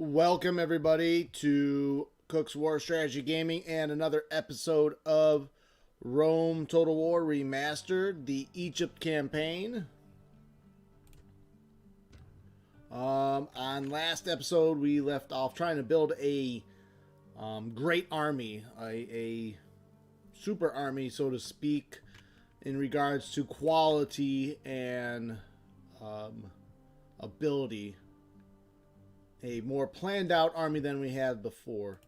Welcome everybody to Cook's War Strategy Gaming and another episode of Rome Total War Remastered, the Egypt campaign. On last episode we left off trying to build a great army, a super army so to speak, in regards to quality and ability. A more planned out army than we had before.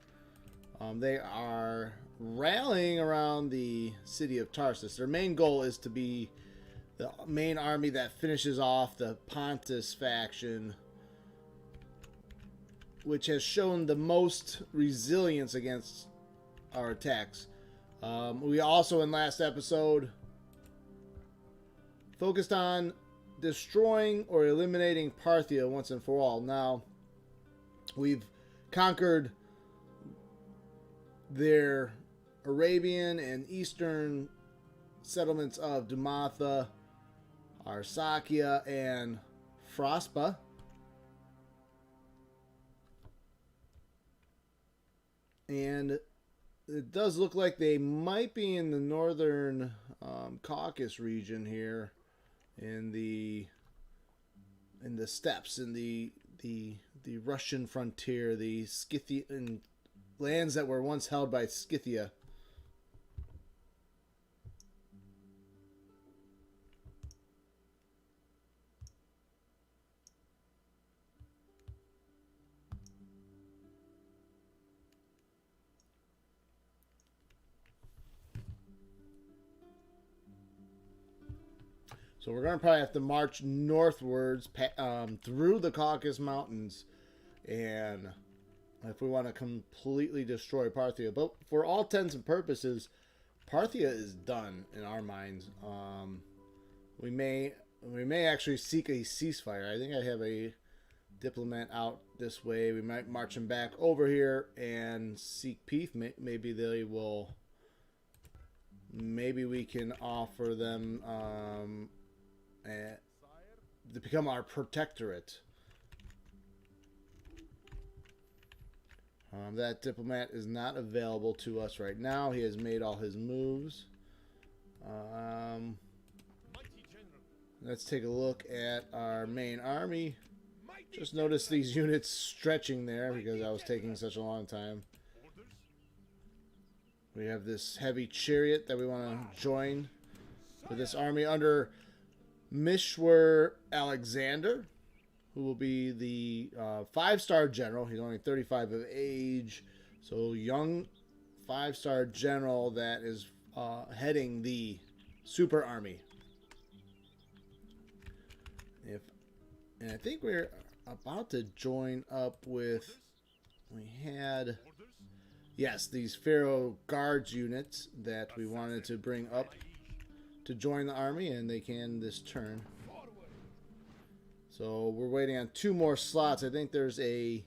They are rallying around the city of Tarsus. Their main goal is to be the main army that finishes off the Pontus faction, which has shown the most resilience against our attacks. We also, in last episode, focused on destroying or eliminating Parthia once and for all. Now, we've conquered their Arabian and Eastern settlements of Dumatha, Arsacia, and Frospa. And it does look like they might be in the northern Caucasus region here, in the steppes, in the Russian frontier, the Scythian lands that were once held by Scythia. So we're going to probably have to march northwards through the Caucasus Mountains, and if we want to completely destroy Parthia. But for all intents and purposes, Parthia is done in our minds. We may actually seek a ceasefire. I think I have a diplomat out this way. We might march him back over here and seek peace. Maybe they will. Maybe we can offer them to become our protectorate. That diplomat is not available to us right now. He has made all his moves. Let's take a look at our main army. Just notice these units stretching there because I was taking such a long time. We have this heavy chariot that we want to join with this army under Mishwer Alexander, who will be the 5-star general. He's only 35 of age, so young 5-star general that is heading the super army. And I think we're about to join up with, we had, yes, these Pharaoh Guards units that we wanted to bring up to join the army, and they can this turn. So we're waiting on 2 more slots. I think there's a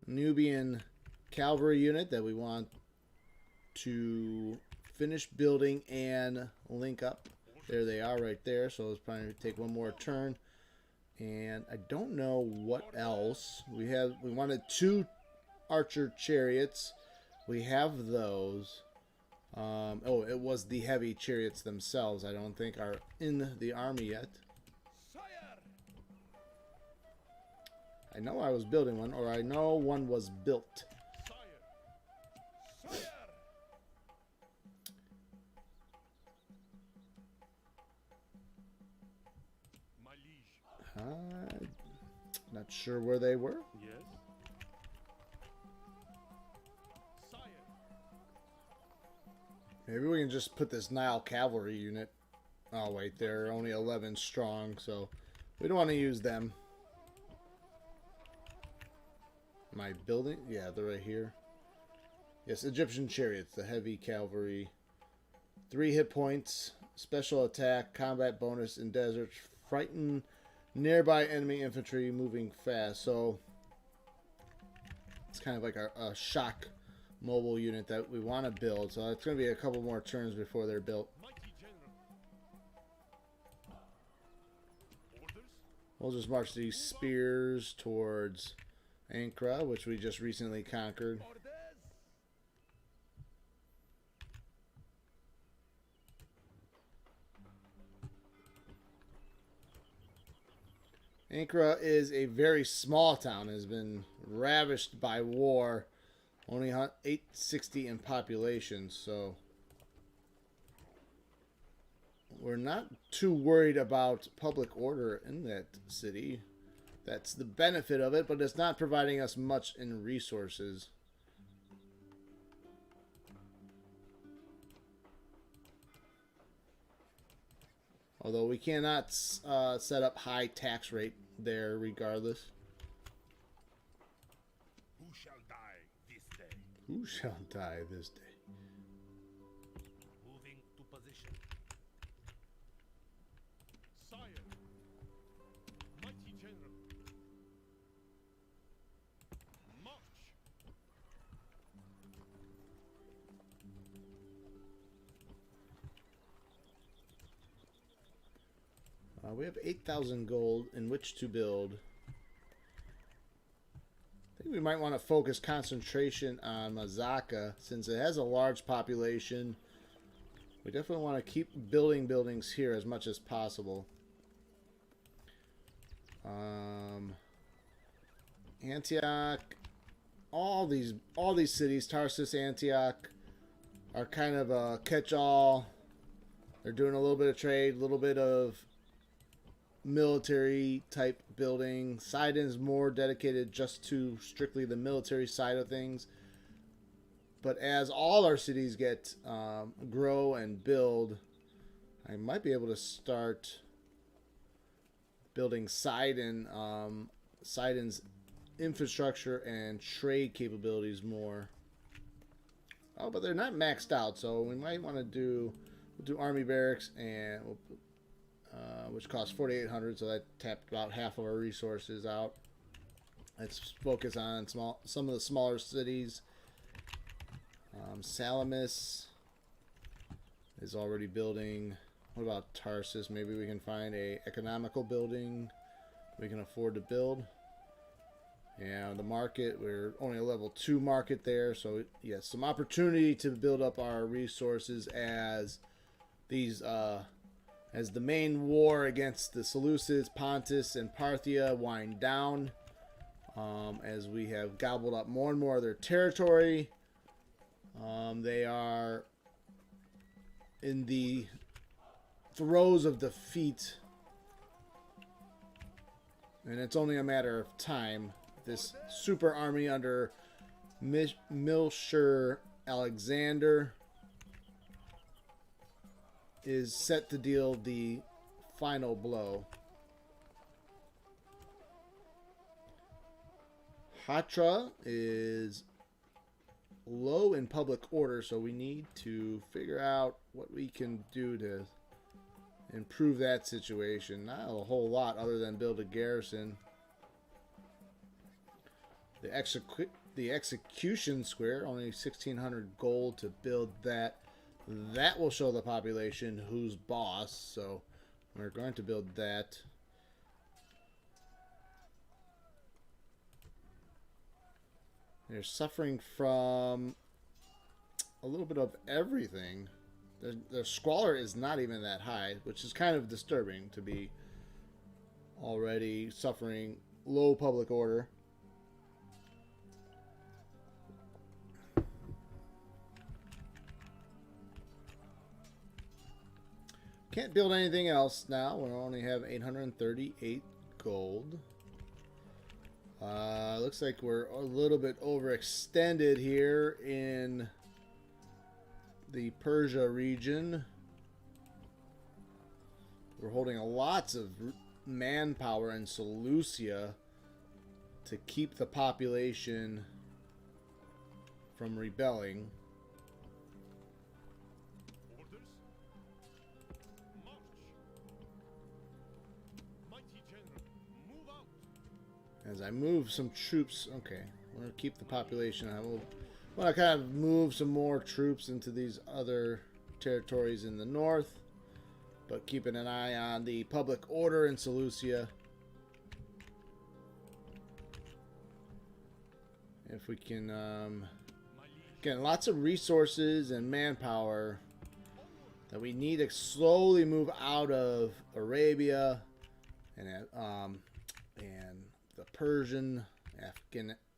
Nubian cavalry unit that we want to finish building and link up. There they are right there. So it's probably take 1 more turn. And I don't know what else. We wanted 2 archer chariots. We have those. Oh, it was the heavy chariots themselves. I don't think are in the army yet. I know I was building one, or I know one was built. Not sure where they were. Yes. Maybe we can just put this Nile cavalry unit. Oh wait, they're only 11 strong, so we don't want to use them. Am I building? Yeah, they're right here. Yes, Egyptian chariots, the heavy cavalry. 3 hit points, special attack, combat bonus in deserts, frighten nearby enemy infantry moving fast. So it's kind of like a shock mobile unit that we want to build. So it's going to be a couple more turns before they're built. We'll just march these spears towards Ankara, which we just recently conquered. Ankara is a very small town, has been ravished by war, only 860 in population, so we're not too worried about public order in that city. That's the benefit of it, but it's not providing us much in resources. Although we cannot set up high tax rate there regardless. Who shall die this day? Who shall die this day? Moving to position. Sire. Mighty General. March. We have 8,000 gold in which to build. I think we might want to focus concentration on Mazaka since it has a large population. We definitely want to keep building buildings here as much as possible. Antioch, all these cities, Tarsus, Antioch, are kind of a catch-all. They're doing a little bit of trade, a little bit of military type building. Sidon's more dedicated just to strictly the military side of things. But as all our cities get grow and build, I might be able to start building Sidon's infrastructure and trade capabilities more. Oh, but they're not maxed out, so we might want to do army barracks and which costs 4,800, so that tapped about half of our resources out. Let's focus on some of the smaller cities. Salamis is already building. What about Tarsus? Maybe we can find a economical building we can afford to build. Yeah, the market, we're only a level 2 market there, so yes, some opportunity to build up our resources as these as the main war against the Seleucids, Pontus, and Parthia wind down, as we have gobbled up more and more of their territory. They are in the throes of defeat, and it's only a matter of time. This super army under Milshir Alexander is set to deal the final blow. Hatra is low in public order, so we need to figure out what we can do to improve that situation. Not a whole lot other than build a garrison. The execution square, only 1,600 gold to build that. That will show the population who's boss, so we're going to build that. They're suffering from a little bit of everything. Their squalor is not even that high, which is kind of disturbing to be already suffering low public order. Can't build anything else now. We only have 838 gold. Looks like we're a little bit overextended here in the Persia region. We're holding lots of manpower in Seleucia to keep the population from rebelling. As I move some troops, okay, I'm going to keep the population. I will want to kind of move some more troops into these other territories in the north, but keeping an eye on the public order in Seleucia. if we can, My liege. again, lots of resources and manpower that we need to slowly move out of Arabia and the Persian,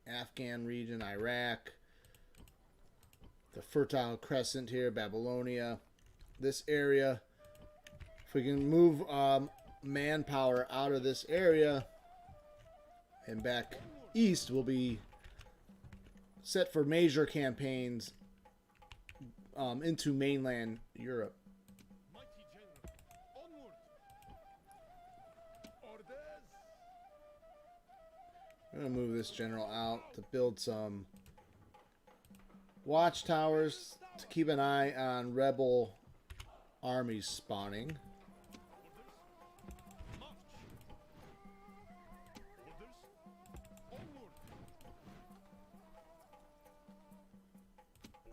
Afghan region, Iraq, the Fertile Crescent here, Babylonia, this area. If we can move manpower out of this area and back east, we'll be set for major campaigns into mainland Europe. Mighty general. Onward. Orders. I'm going to move this general out to build some watchtowers to keep an eye on rebel armies spawning. March. Orders. Onward.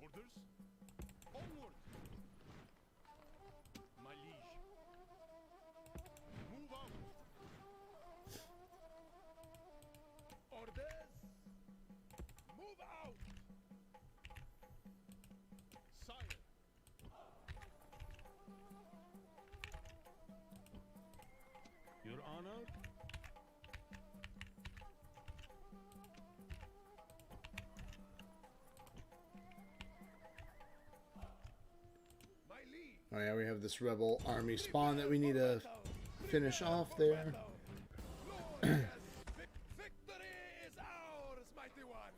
Orders. Onward. My liege. Move out. Orders. Move out. Sire. Your honor. My liege. Oh yeah, we have this rebel army spawn that we need to finish off there. Victory is ours, mighty one.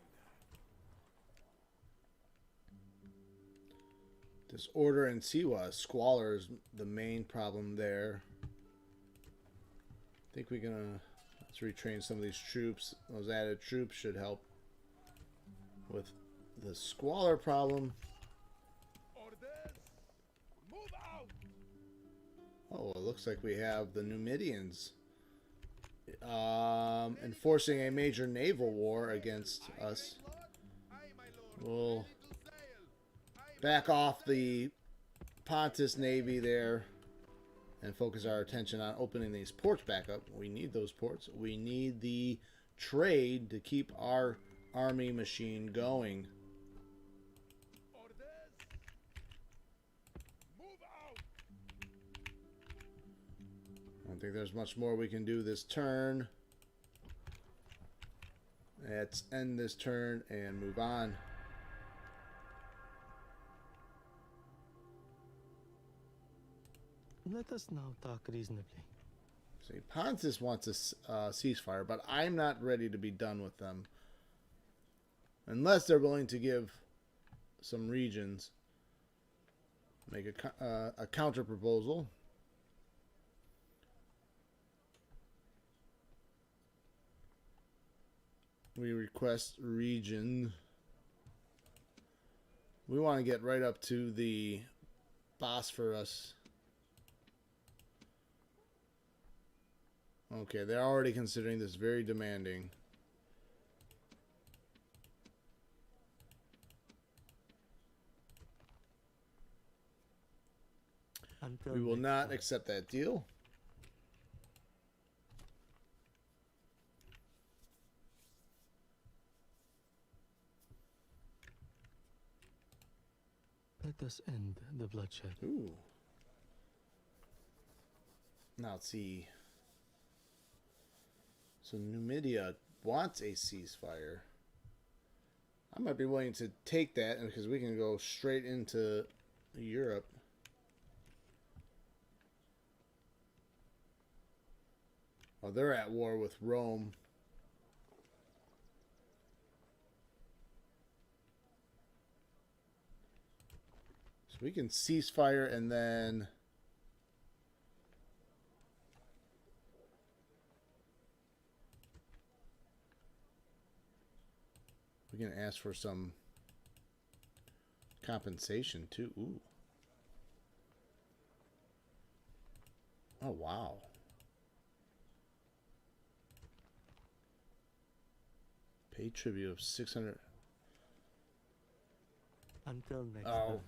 Disorder in Siwa. Squalor is the main problem there. I think we're gonna let's retrain some of these troops. Those added troops should help with the squalor problem. Orders. Move out. Oh, it looks like we have the Numidians enforcing a major naval war against us. We'll back off the Pontus Navy there and focus our attention on opening these ports back up. We need those ports. We need the trade to keep our army machine going. Orders. Move out. I don't think there's much more we can do this turn. Let's end this turn and move on. Let us now talk reasonably. See, Pontus wants a ceasefire, but I'm not ready to be done with them. Unless they're willing to give some regions. Make a counter proposal. We request region. We want to get right up to the Bosphorus. Okay, they're already considering this very demanding. Until We will next not time. accept that deal. Let us end the bloodshed. Ooh. Now let's see. So Numidia wants a ceasefire. I might be willing to take that because we can go straight into Europe. Oh, they're at war with Rome. So we can ceasefire and then we can ask for some compensation too. Ooh. Oh, wow. Pay tribute of 600. Until next Oh. time.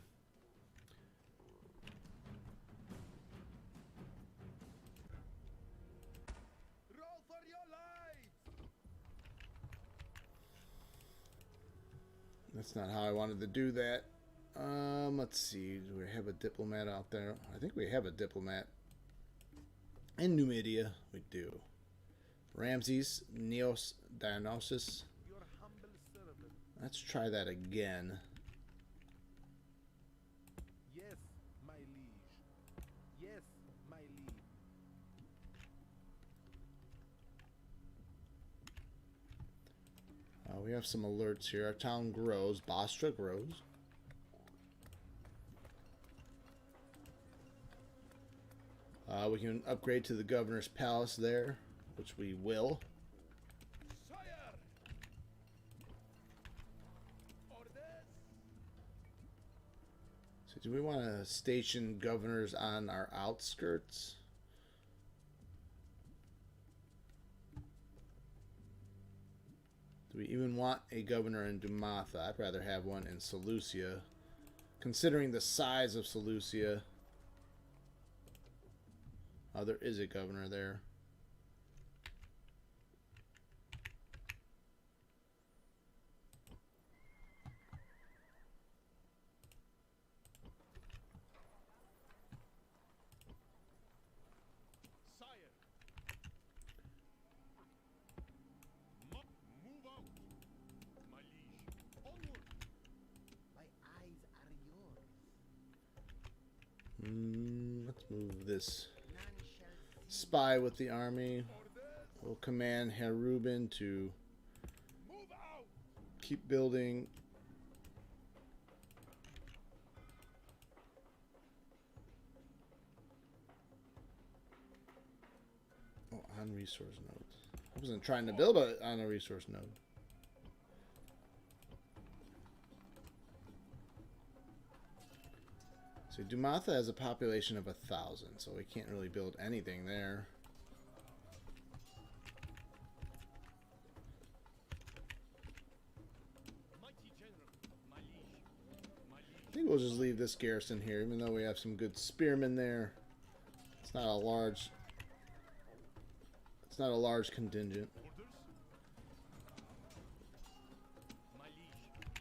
Roll for your lives. That's not how I wanted to do that. Let's see. Do we have a diplomat out there? I think we have a diplomat. In Numidia, we do. Ramses, Neos, Dionysus. Your humble servant. Let's try that again. Yes, my liege. Yes, my liege. We have some alerts here. Our town grows. Bostra grows. We can upgrade to the governor's palace there, which we will. Sire! Orders? So do we want to station governors on our outskirts? Do we even want a governor in Dumatha? I'd rather have one in Seleucia. Considering the size of Seleucia. Oh, there is a governor there. Sire! Move out! My liege. Onward! My eyes are yours. Let's move this None shall see. spy with the army. Orders? We'll command Herubin to Move out! keep building. Oh, on resource nodes. I wasn't trying to build on a resource node. So Dumatha has a population of 1,000, so we can't really build anything there. Mighty general, my liege. My liege. I think we'll just leave this garrison here, even though we have some good spearmen there. It's not a large. It's not a large contingent. Orders? My liege.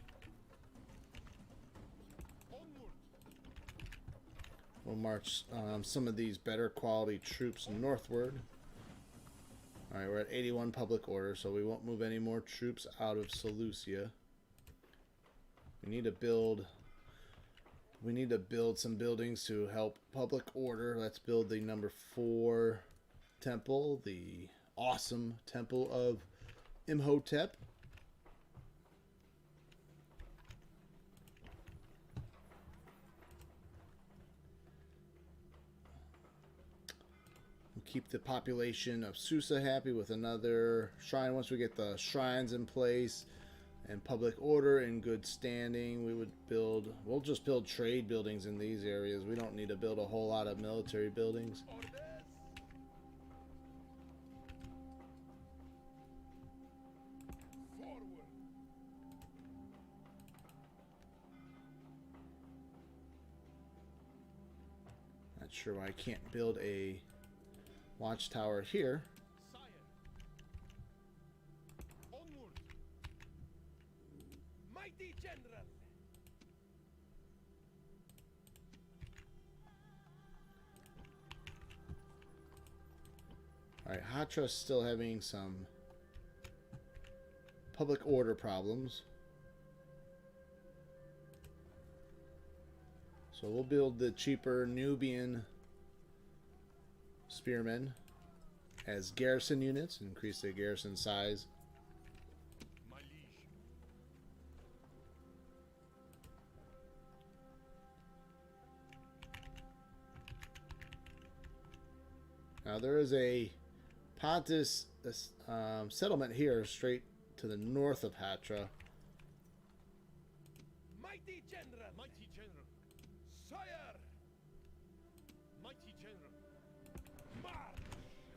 Onward! We'll march some of these better quality troops northward. Alright, we're at 81 public order, so we won't move any more troops out of Seleucia. We need to build some buildings to help public order. Let's build the number 4 temple, the awesome temple of Imhotep. Keep the population of Susa happy with another shrine. Once we get the shrines in place and public order in good standing, we'll just build trade buildings in these areas. We don't need to build a whole lot of military buildings. Orders? Forward! Not sure why I can't build a watchtower here. Sire! Onward! Mighty general! Alright, Hatra's still having some public order problems. So we'll build the cheaper Nubian spearmen as garrison units and increase the garrison size. My liege. Now there is a Pontus settlement here straight to the north of Hatra. Mighty general! Mighty general! Sire! Mighty general! March!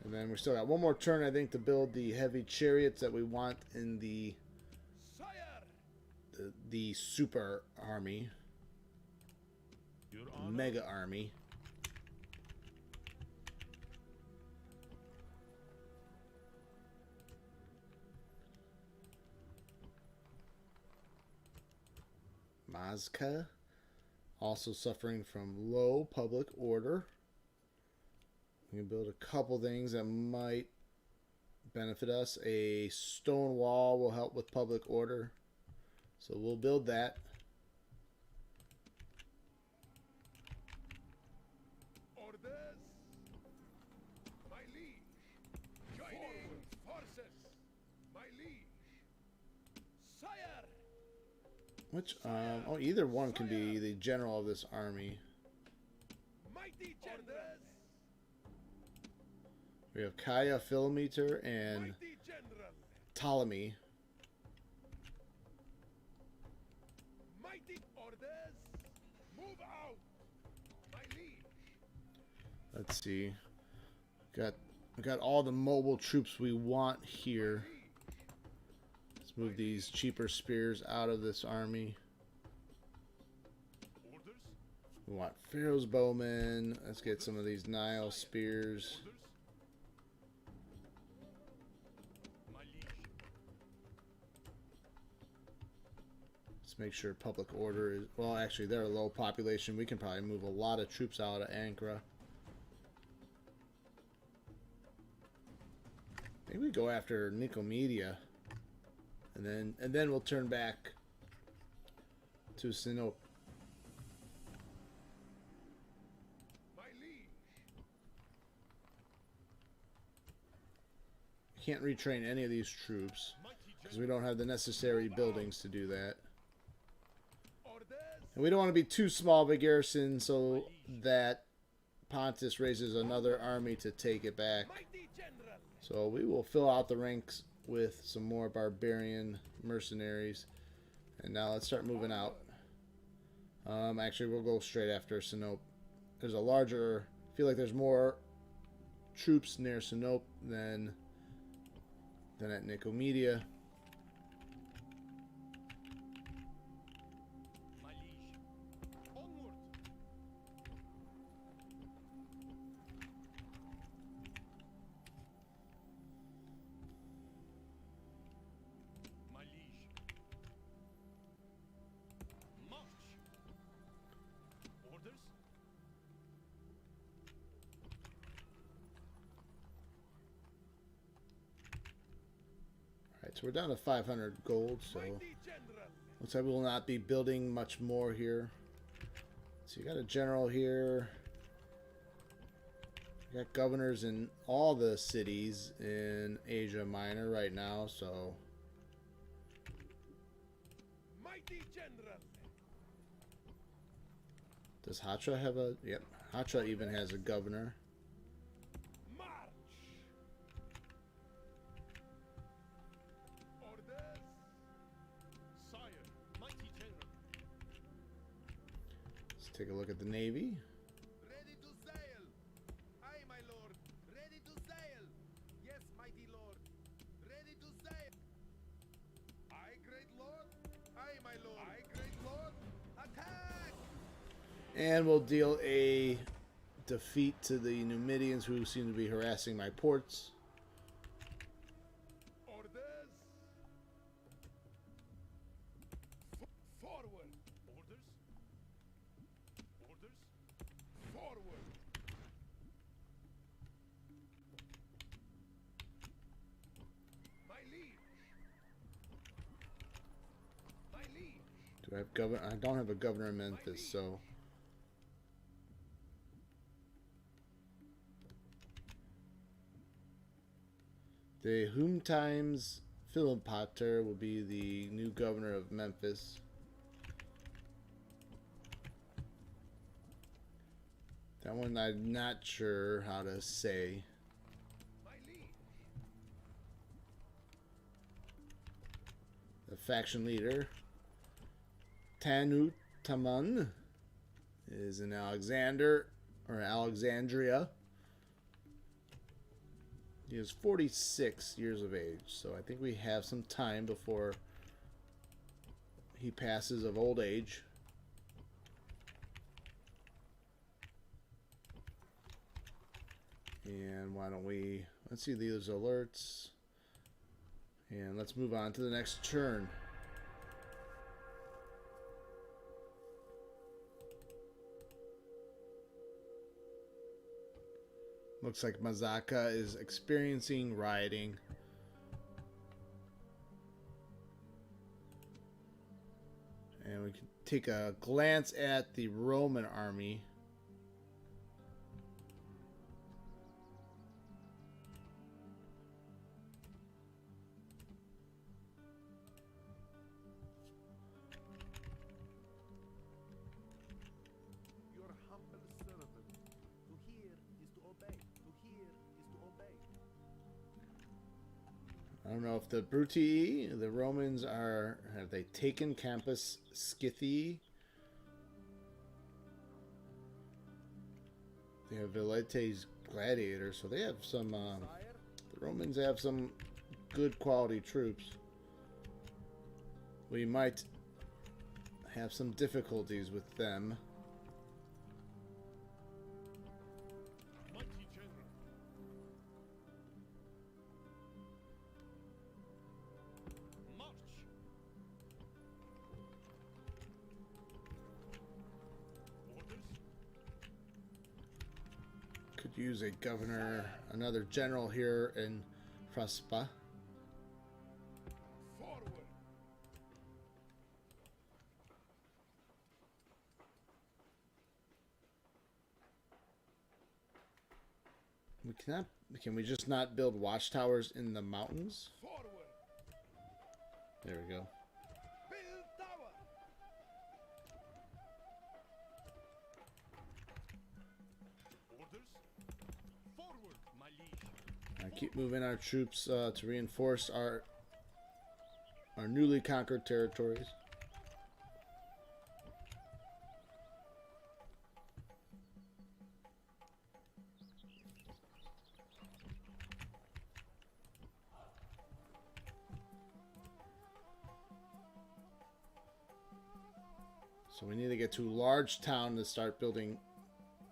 And then we still got one more turn, I think, to build the heavy chariots that we want in the Sire! the super army, Your mega army. Mazka, also suffering from low public order. We can build a couple things that might benefit us. A stone wall will help with public order, so we'll build that. Orders, my liege. Joining forces, my liege. Sire. Which, oh, either one can be the general of this army. Mighty general. We have Kaya, Philometer, and Mighty general. Ptolemy. Mighty orders. Move out, my liege. Let's see. We got all the mobile troops we want here. Let's move these cheaper spears out of this army. Orders. We want Pharaoh's bowmen. Let's get some of these Nile spears. Orders. My liege. Let's make sure public order is... Well, actually, they're a low population. We can probably move a lot of troops out of Ankara. Maybe we go after Nicomedia. And then we'll turn back to Sinope. My liege. Can't retrain any of these troops Mighty because we don't have the necessary buildings to do that. orders. And we don't want to be too small of a garrison so that Pontus raises another army to take it back. Mighty general. So we will fill out the ranks with some more barbarian mercenaries. And now let's start moving out. Actually, we'll go straight after Sinope. There's a larger... I feel like there's more troops near Sinope than at Nicomedia. My liege. Onward. My liege. March. Orders. Alright, so we're down to 500 gold, so Mighty general. looks like we will not be building much more here. So you got a general here. You got governors in all the cities in Asia Minor right now, so Mighty general. does Hatra have a... Yep, Hatra even has a governor. March. Orders. Sire. Mighty general. Let's take a look at the navy. Ready to sail. Aye, my lord. Ready to sail. Yes, mighty lord. Ready to sail. Aye, great lord. Aye, my lord. Aye, great lord. Attack! And we'll deal a defeat to the Numidians who seem to be harassing my ports. Orders. Forward. Orders. Orders. Forward. My liege. My liege. Do I have governor? I don't have a governor in Memphis, so... The Times Philopater will be the new governor of Memphis. That one I'm not sure how to say. My liege. The faction leader, Tanu Taman, is in Alexandria. He is 46 years of age, so I think we have some time before he passes of old age. And why don't we, let's see these alerts, and let's move on to the next turn. Looks like Mazaka is experiencing rioting. And we can take a glance at the Roman army. Your humble servant. To hear is to obey. To hear is to obey. I don't know if the Brutii, the Romans are, have they taken Campus Scythii? They have Villetes gladiators, so they have some, Sire, the Romans have some good quality troops. We might have some difficulties with them. mighty general. March. Orders. Could use a governor, another general here in Fraspa. Forward. We cannot. Can we just not build watchtowers in the mountains? Forward. There we go. Build tower. Orders. Forward, my liege. I keep moving our troops to reinforce our newly conquered territories. So we need to get to large town to start building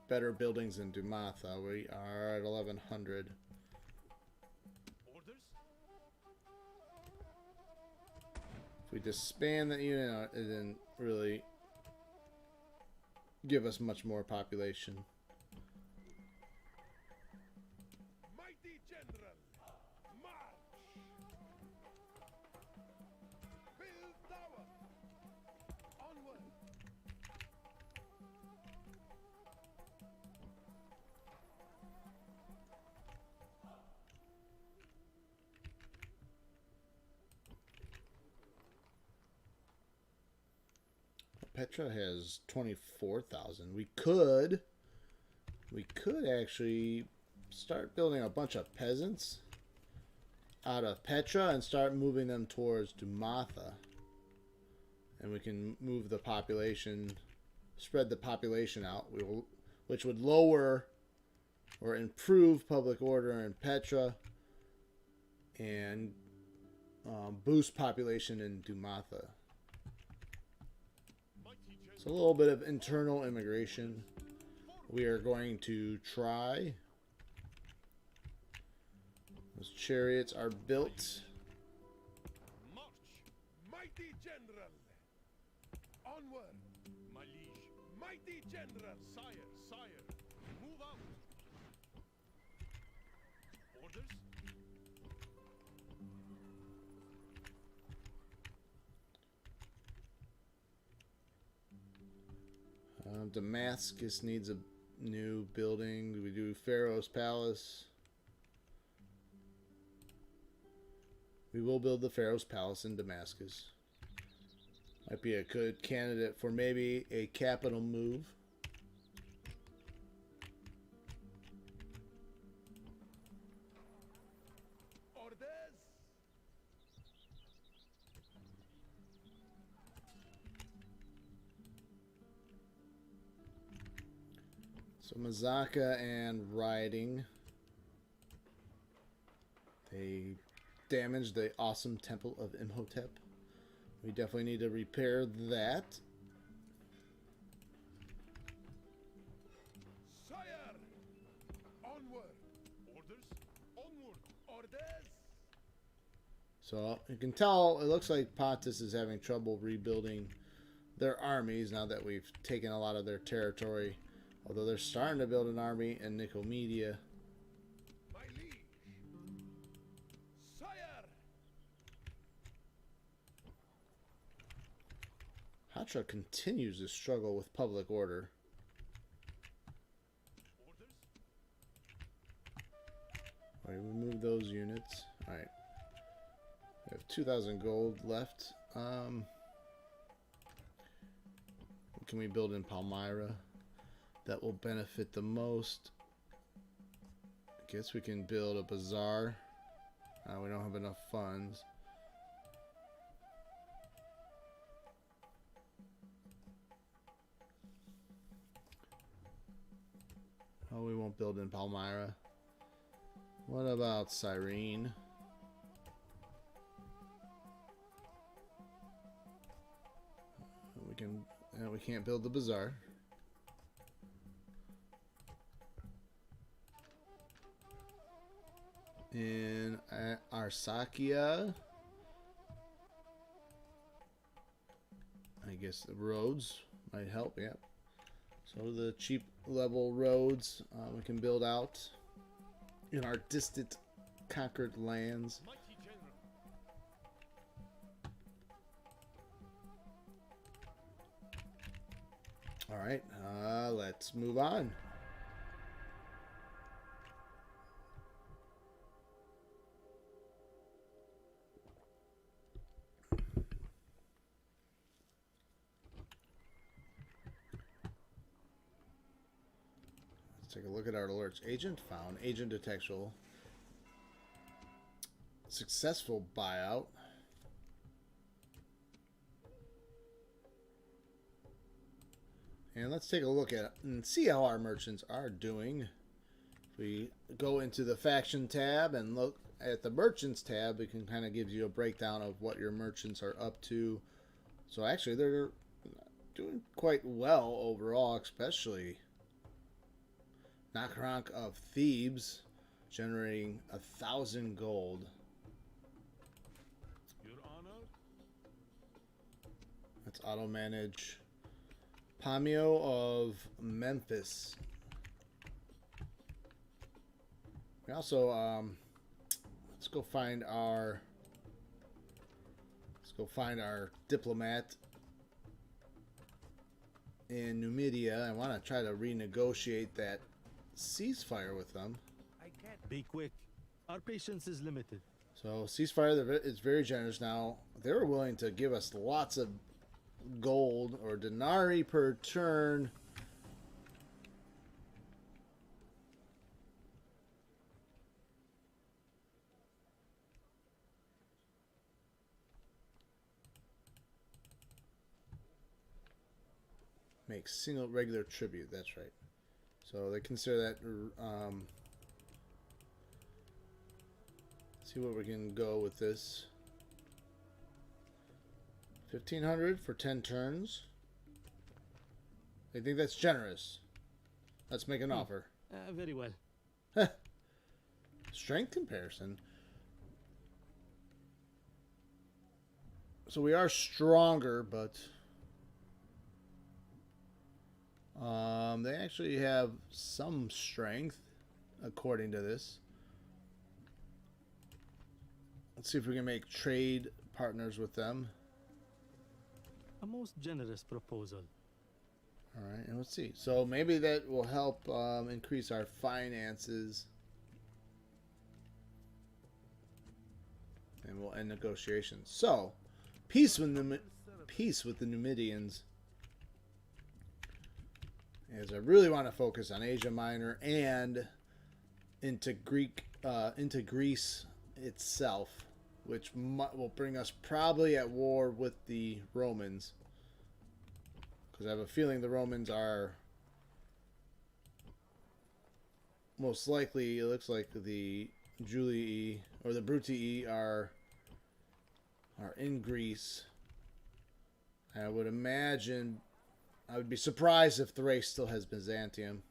better buildings in Dumatha. We are at 1100. Orders. If we disband that unit, it didn't really give us much more population. Mighty general. March. Build tower. Onward. Petra has 24,000. We could actually start building a bunch of peasants out of Petra and start moving them towards Dumatha. And we can move the population, spread the population out, which would lower or improve public order in Petra and boost population in Dumatha. Mighty general. So a little bit of internal immigration. We are going to try. Those chariots are built. March. Mighty general. Onward. My liege. Mighty general. Sire, sire. Move out. Orders. Damascus needs a new building. We do Pharaoh's Palace. We will build the Pharaoh's Palace in Damascus. Might be a good candidate for maybe a capital move. Orders. So Mazaka and rioting. They damaged the awesome temple of Imhotep. We definitely need to repair that. Sire. Onward. Orders. Onward. Orders. So you can tell it looks like Pontus is having trouble rebuilding their armies now that we've taken a lot of their territory. Although they're starting to build an army in Nicomedia. Patra continues to struggle with public order. All right, remove those units. All right. We have 2,000 gold left. What can we build in Palmyra that will benefit the most? I guess we can build a bazaar. We don't have enough funds. Oh, we won't build in Palmyra. What about Cyrene? We can't build the bazaar. In Arsacia, I guess the roads might help. Yep. So the cheap level roads we can build out in our distant conquered lands. All right, let's move on. Let's take a look at our alerts. Agent found. Agent detectable. Successful buyout. And let's take a look at it and see how our merchants are doing. If we go into the faction tab and look at the merchants tab, it can kind of give you a breakdown of what your merchants are up to. So actually they're doing quite well overall, especially Nakarank of Thebes generating 1,000 gold. Your Honor? Let's auto manage. Pamio of Memphis. We also let's go find our diplomat in Numidia. I want to try to renegotiate that ceasefire with them. I can't. Be quick. Our patience is limited. So ceasefire is very generous now. They were willing to give us lots of gold or denarii per turn. Make single regular tribute, that's right. So they consider that see what we can go with this. 1,500 for 10 turns. They think that's generous. Let's make an offer. Very well. Strength comparison. So we are stronger, but they actually have some strength according to this. Let's see if we can make trade partners with them. A most generous proposal. All right, and let's see. So maybe that will help increase our finances. And we'll end negotiations. So, peace with the Numidians. As I really want to focus on Asia Minor and into Greece itself, which will bring us probably at war with the Romans. Because I have a feeling the Romans are most likely, it looks like the Julii or the Brutii are in Greece. I would imagine, I would be surprised if Thrace still has Byzantium.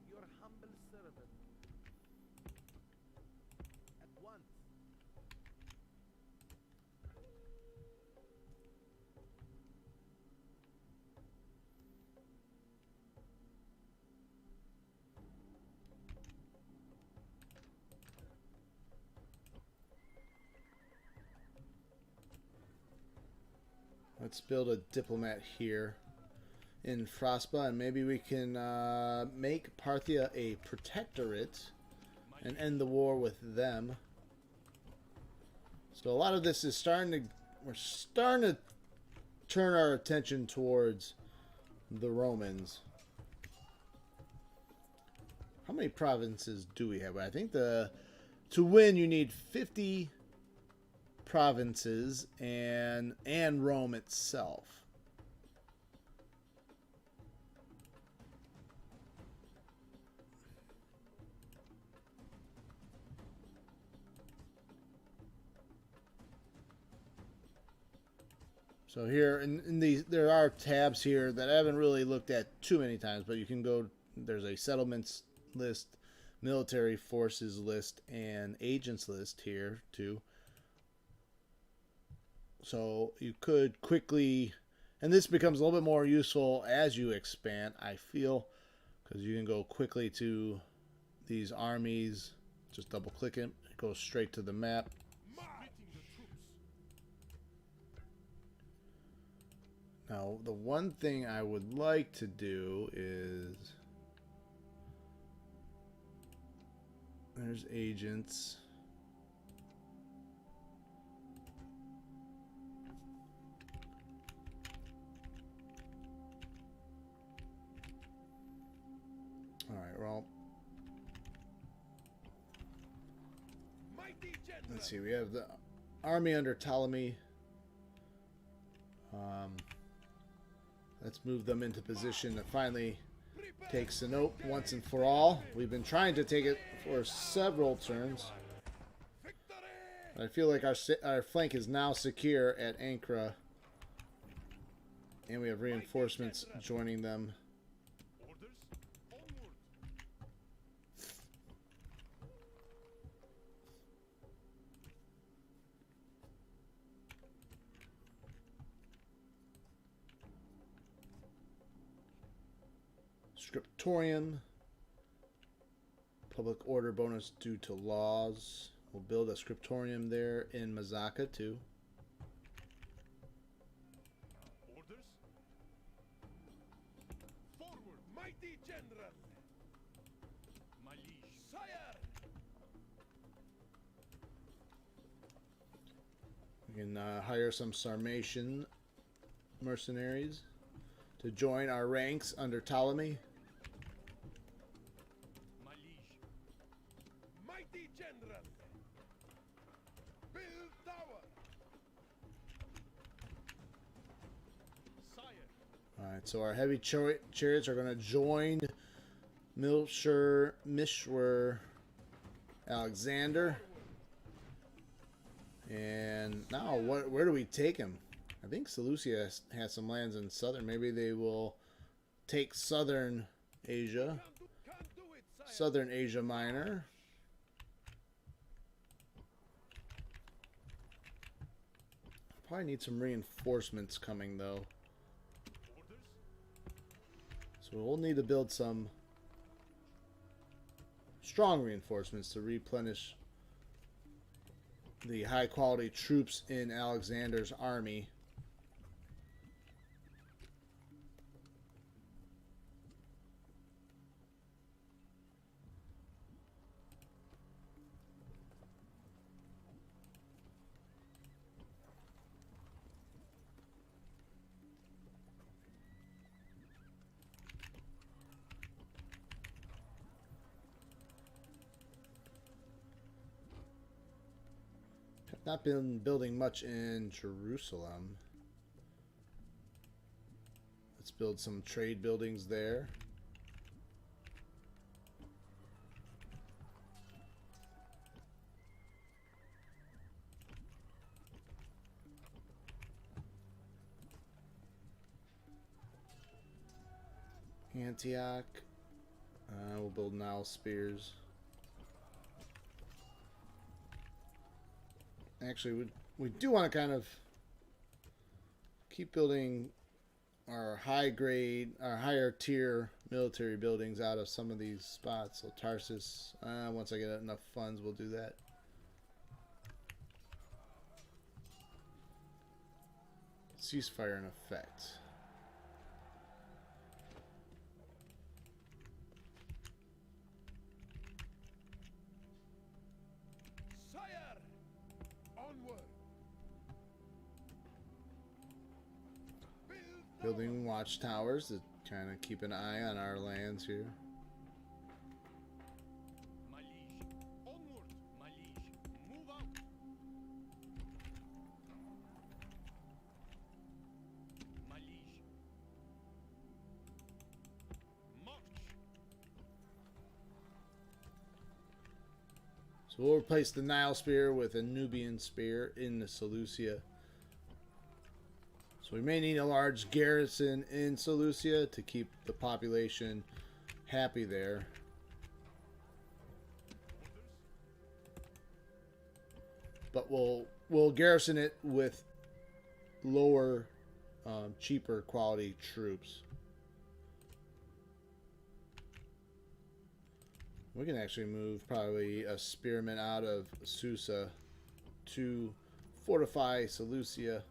Your humble servant. At once. let's build a diplomat here in Frostba, and maybe we can make Parthia a protectorate and end the war with them. So a lot of this is we're starting to turn our attention towards the Romans. How many provinces do we have? I think to win you need 50 provinces and Rome itself. So here in these, there are tabs here that I haven't really looked at too many times, but you can go, there's a settlements list, military forces list, and agents list here too. So you could quickly, and this becomes a little bit more useful as you expand, I feel, because you can go quickly to these armies, just double click it goes straight to the map. Now, the one thing I would like to do is, there's agents. All right, well, let's see. We have the army under Ptolemy. Let's move them into position to finally take Sinope once and for all. We've been trying to take it for several turns. I feel like our flank is now secure at Ankara. And we have reinforcements joining them. Scriptorium. Public order bonus due to laws. We'll build a scriptorium there in Mazaka too. Orders. Forward, mighty general. My liege. Sire. We can hire some Sarmatian mercenaries to join our ranks under Ptolemy. General, build tower. Sire. All right, so our heavy chariots are going to join Mishwer Alexander. And now, where do we take him? I think Seleucia has some lands in southern. Maybe they will take southern Asia. Southern Asia Minor. Probably need some reinforcements coming though. So we'll need to build some strong reinforcements to replenish the high quality troops in Alexander's army. Not been building much in Jerusalem. Let's build some trade buildings there. Antioch. We'll build Nile spears. Actually, we do want to kind of keep building our higher tier military buildings out of some of these spots. So Tarsus, once I get enough funds, we'll do that. ceasefire in effect. Sire! Onward! Building watchtowers to kind of keep an eye on our lands here. My liege, onward, my liege. Move out. My liege. March. So we'll replace the Nile Spear with a Nubian Spear in the Seleucia. So we may need a large garrison in Seleucia to keep the population happy there. But we'll garrison it with lower, cheaper quality troops. We can actually move probably a spearman out of Susa to fortify Seleucia.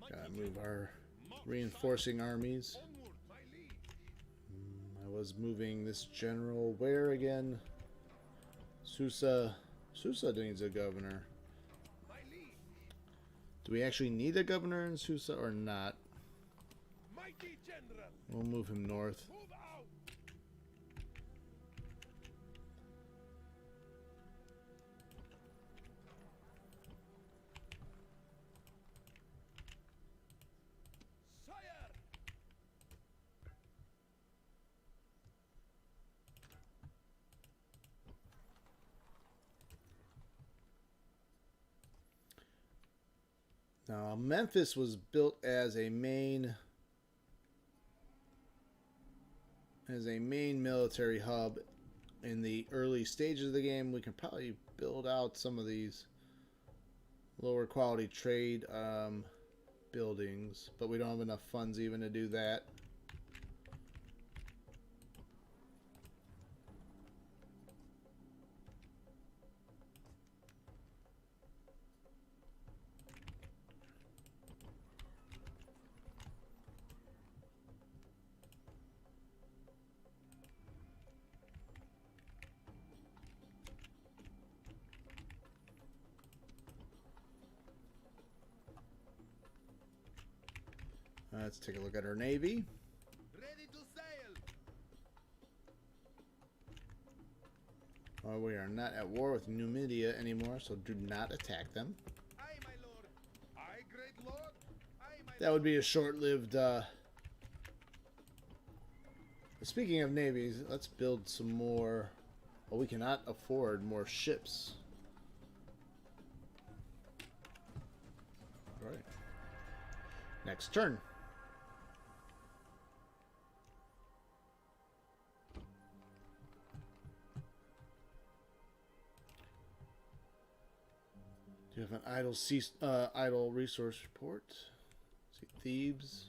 Gotta move our reinforcing armies. Onward, my liege. I was moving this general where again? Susa. Susa needs a governor. My liege. Do we actually need a governor in Susa or not? Mighty general. We'll move him north. Move out. Sire! Now, Memphis was built as a main military hub in the early stages of the game. We can probably build out some of these lower quality trade buildings, but we don't have enough funds even to do that. Let's take a look at our navy. Ready to sail. We are not at war with Numidia anymore, so do not attack them. Aye, my lord. Aye, great lord. Aye, my That would be a short-lived. Speaking of navies, let's build some more. Well, we cannot afford more ships. All right. Next turn. Do you have an idle resource report? Let's see, Thebes.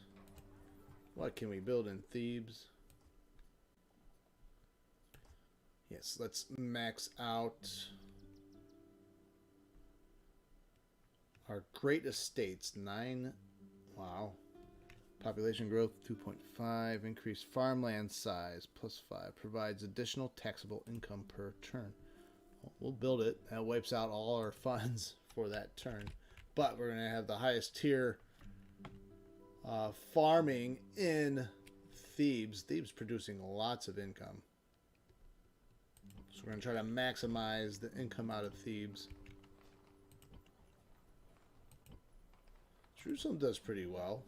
What can we build in Thebes? Yes, let's max out our great estates. 9. Wow. Population growth 2.5. Increased farmland size +5. Provides additional taxable income per turn. We'll build it. That wipes out all our funds for that turn. But we're going to have the highest tier farming in Thebes. Thebes producing lots of income. So we're going to try to maximize the income out of Thebes. Jerusalem does pretty well.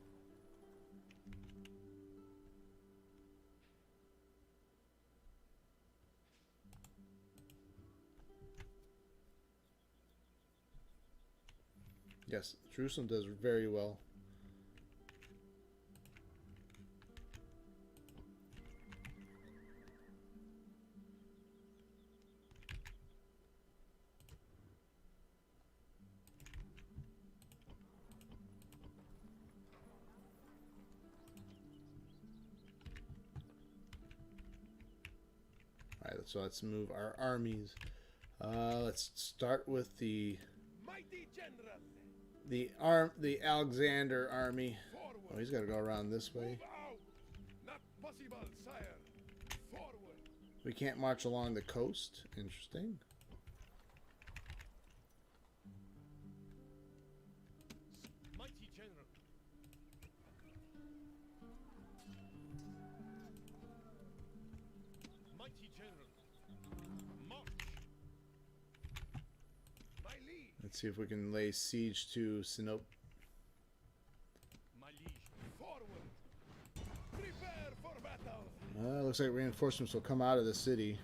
Yes, Jerusalem does very well. So let's move our armies. Let's start with the Mighty general. the Alexander army. Forward. Oh, he's got to go around this way. Move out. Not possible, sire. Forward. We can't march along the coast. Interesting. Mighty general. Mighty general. March. My liege. Let's see if we can lay siege to Sinope. My liege. Forward. Prepare for battle. Looks like reinforcements will come out of the city.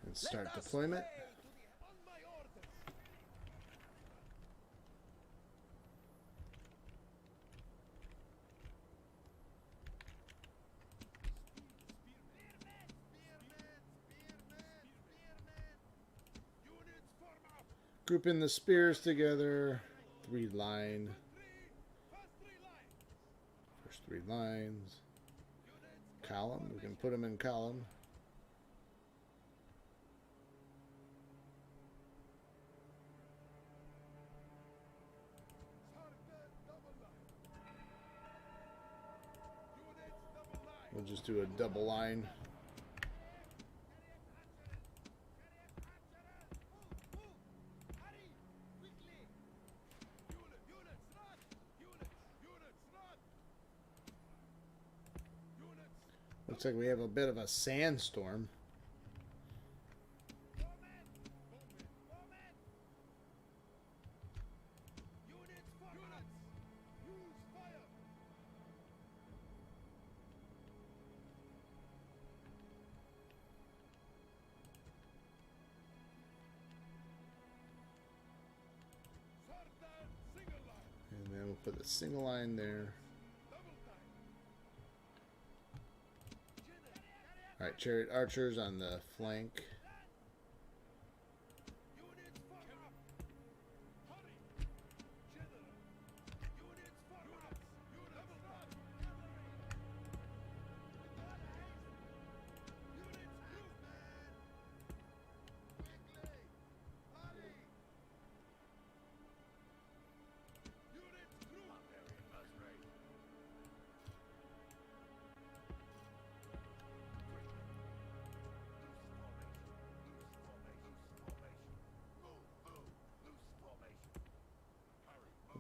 And start deployment. On my orders. Units form up. Grouping the spears together. 3 line. First three lines. First 3 lines. Column. We can put them in column. Sarda double line. Units double line. We'll just do a double line. Looks like we have a bit of a sandstorm. And then we'll put the single line there. Alright, chariot archers on the flank.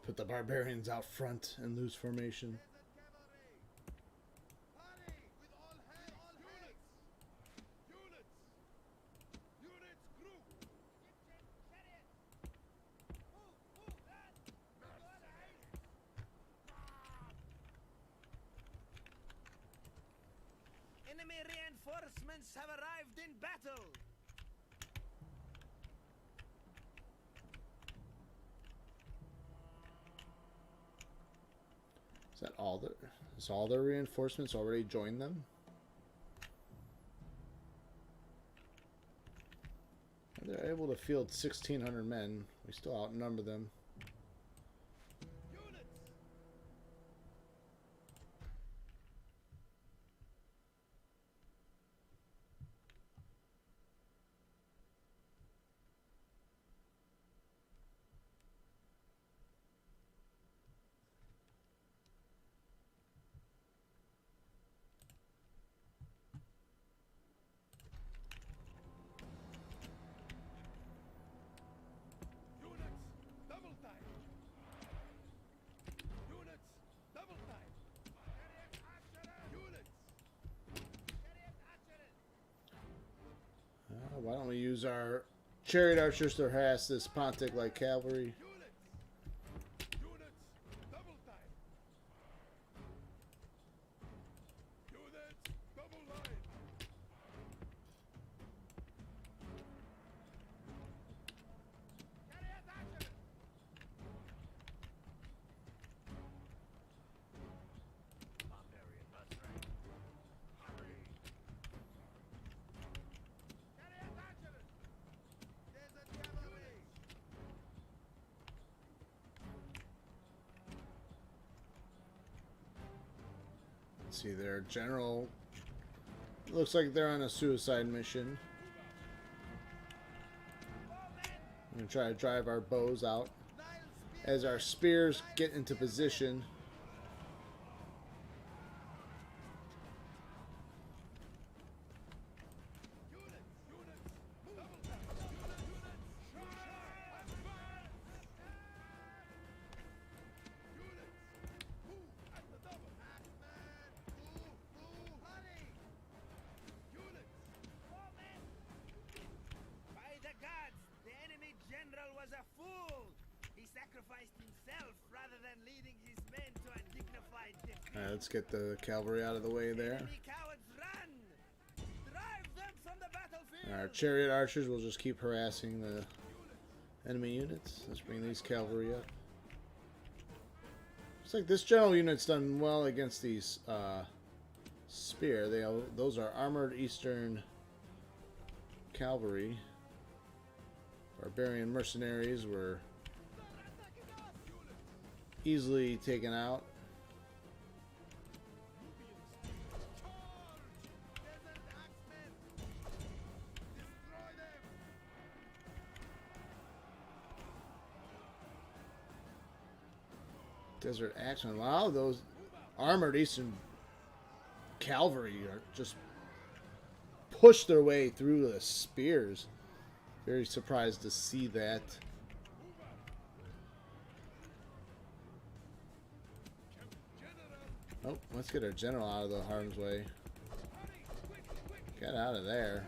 Put the barbarians out front and lose formation. Enemy reinforcements have arrived in battle. Is that all the? Is all their reinforcements already joined them? They're able to field 1,600 men. We still outnumber them. Why don't we use our chariot archers to harass this Pontic like cavalry? Let's see, their general looks like they're on a suicide mission. I'm going to try to drive our bows out as our spears get into position. Alright, let's get the cavalry out of the way there. Our chariot archers will just keep harassing the enemy units. Let's bring these cavalry up. Looks like this general unit's done well against these spear. Those are armored Eastern cavalry. Barbarian mercenaries were easily taken out. Desert Axemen. Wow, those armored Eastern cavalry are just push their way through the spears. Very surprised to see that. Oh, let's get our general out of the harm's way. Get out of there.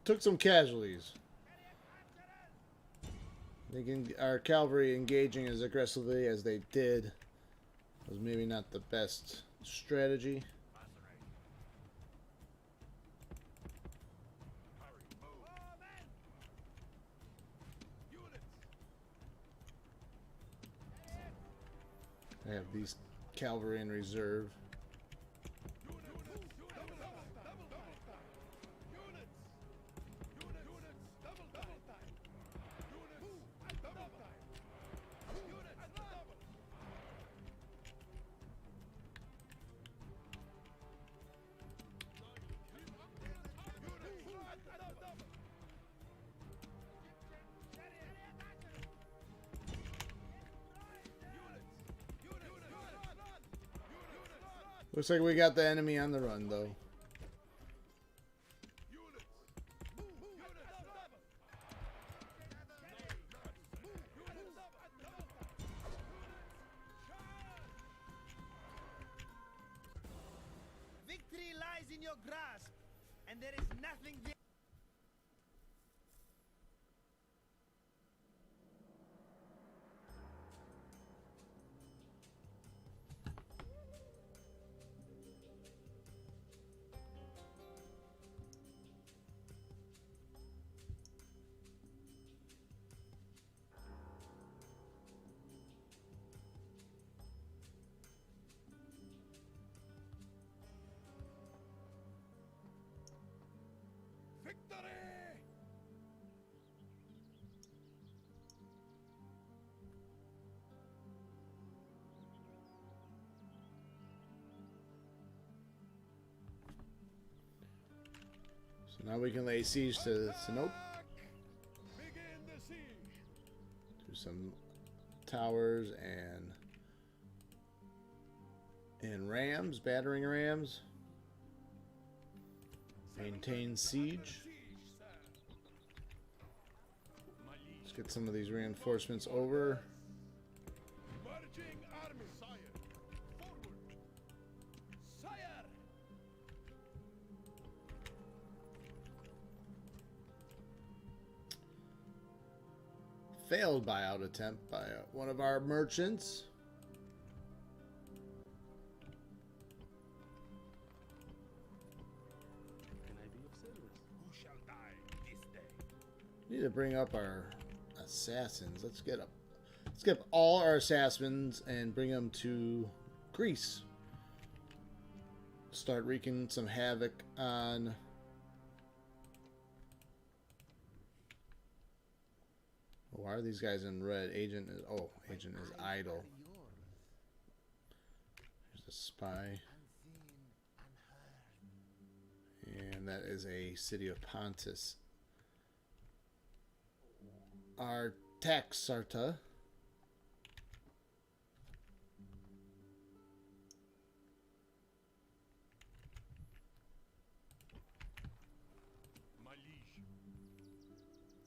Took some casualties. Our cavalry engaging as aggressively as they did was maybe not the best strategy. I have these cavalry in reserve. Looks like we got the enemy on the run, though. Victory lies in your grasp, and there is nothing there. Victory! So now we can lay siege to Sinope. Begin the siege. Do some towers and rams, battering rams. Maintain siege. Let's get some of these reinforcements over. Marching army, sire. Forward. Sire. failed buyout attempt by one of our merchants. Can I be of service? Who shall die this day? We need to bring up our assassins. Let's get all our assassins and bring them to Greece. Start wreaking some havoc on why are these guys in red? Agent is idle. Here's a spy. And that is a city of Pontus. Our Taxarta. My liege.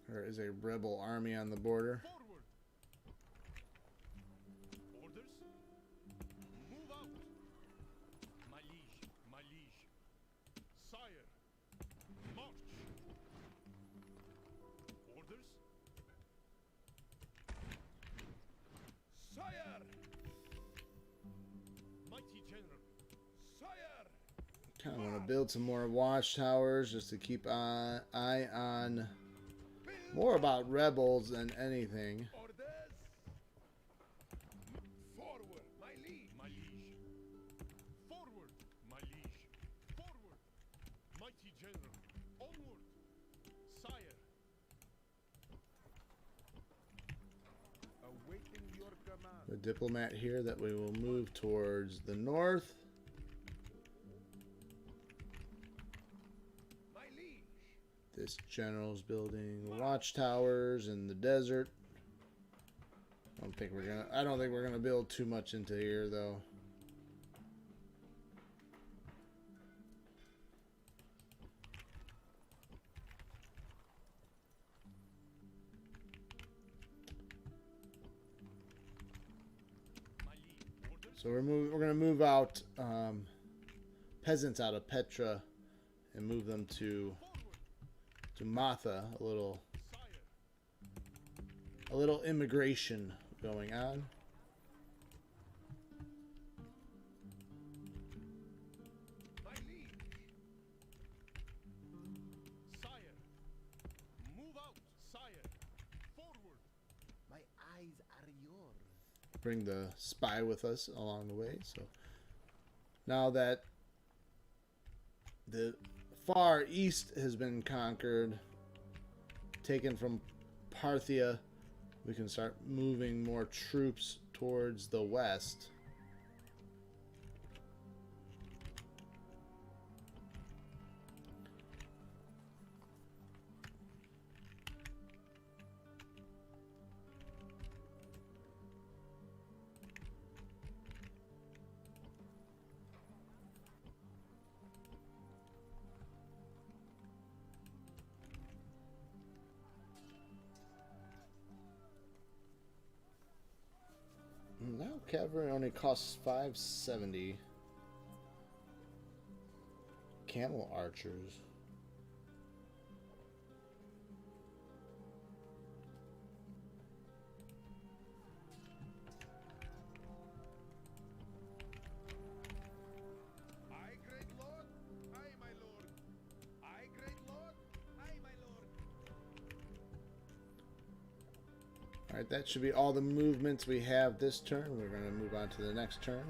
There is a rebel army on the border. Forward. Orders. Move out. My liege. My liege. Sire. March. Orders. Sire. Mighty general. Sire. Kind of want to build some more watchtowers just to keep an eye on more about rebels than anything. Orders. Forward, my liege. My liege. Forward, my liege. Forward. Mighty general. Onward. Sire. Awaiting your command. The diplomat here that we will move towards the north. My liege. This general's building watchtowers in the desert. I don't think we're gonna build too much into here though. My liege. Orders. So we're gonna move out peasants out of Petra and move them to Matha. A little immigration going on. My liege. Sire. Move out. Sire. Forward. My eyes are yours. Bring the spy with us along the way. So now that the far east has been conquered, taken from Parthia, we can start moving more troops towards the west. Now cavalry only costs 570. Camel archers. I, great lord. I, my lord. I, great lord. I, my lord. Alright, that should be all the movements we have this turn. We're going to move on to the next turn.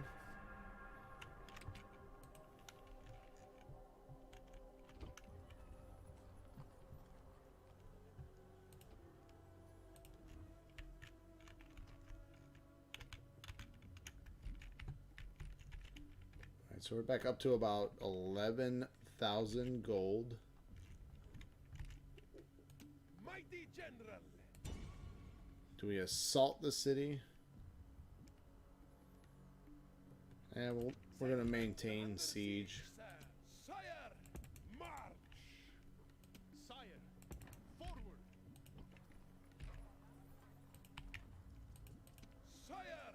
Alright, so we're back up to about 11,000 gold. Mighty general. Do we assault the city? And we're going to maintain siege. Sir. Sire. March. Sire. Forward. Sire.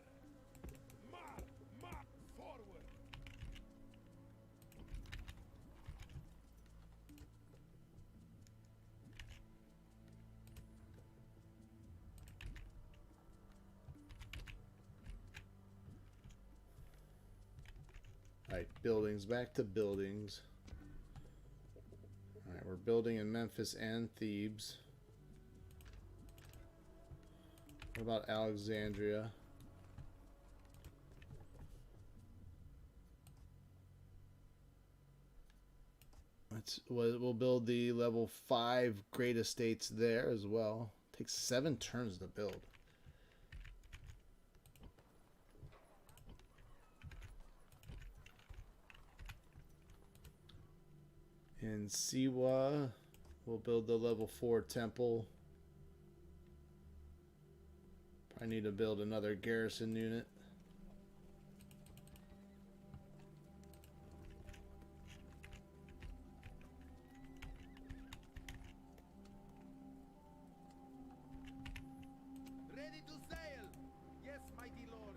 March. Forward. Alright, buildings. Back to buildings. Alright, we're building in Memphis and Thebes. What about Alexandria? We'll build the level 5 great estates there as well. Takes 7 turns to build. In Siwa, we'll build the level 4 temple. I need to build another garrison unit. Ready to sail. Yes, mighty lord.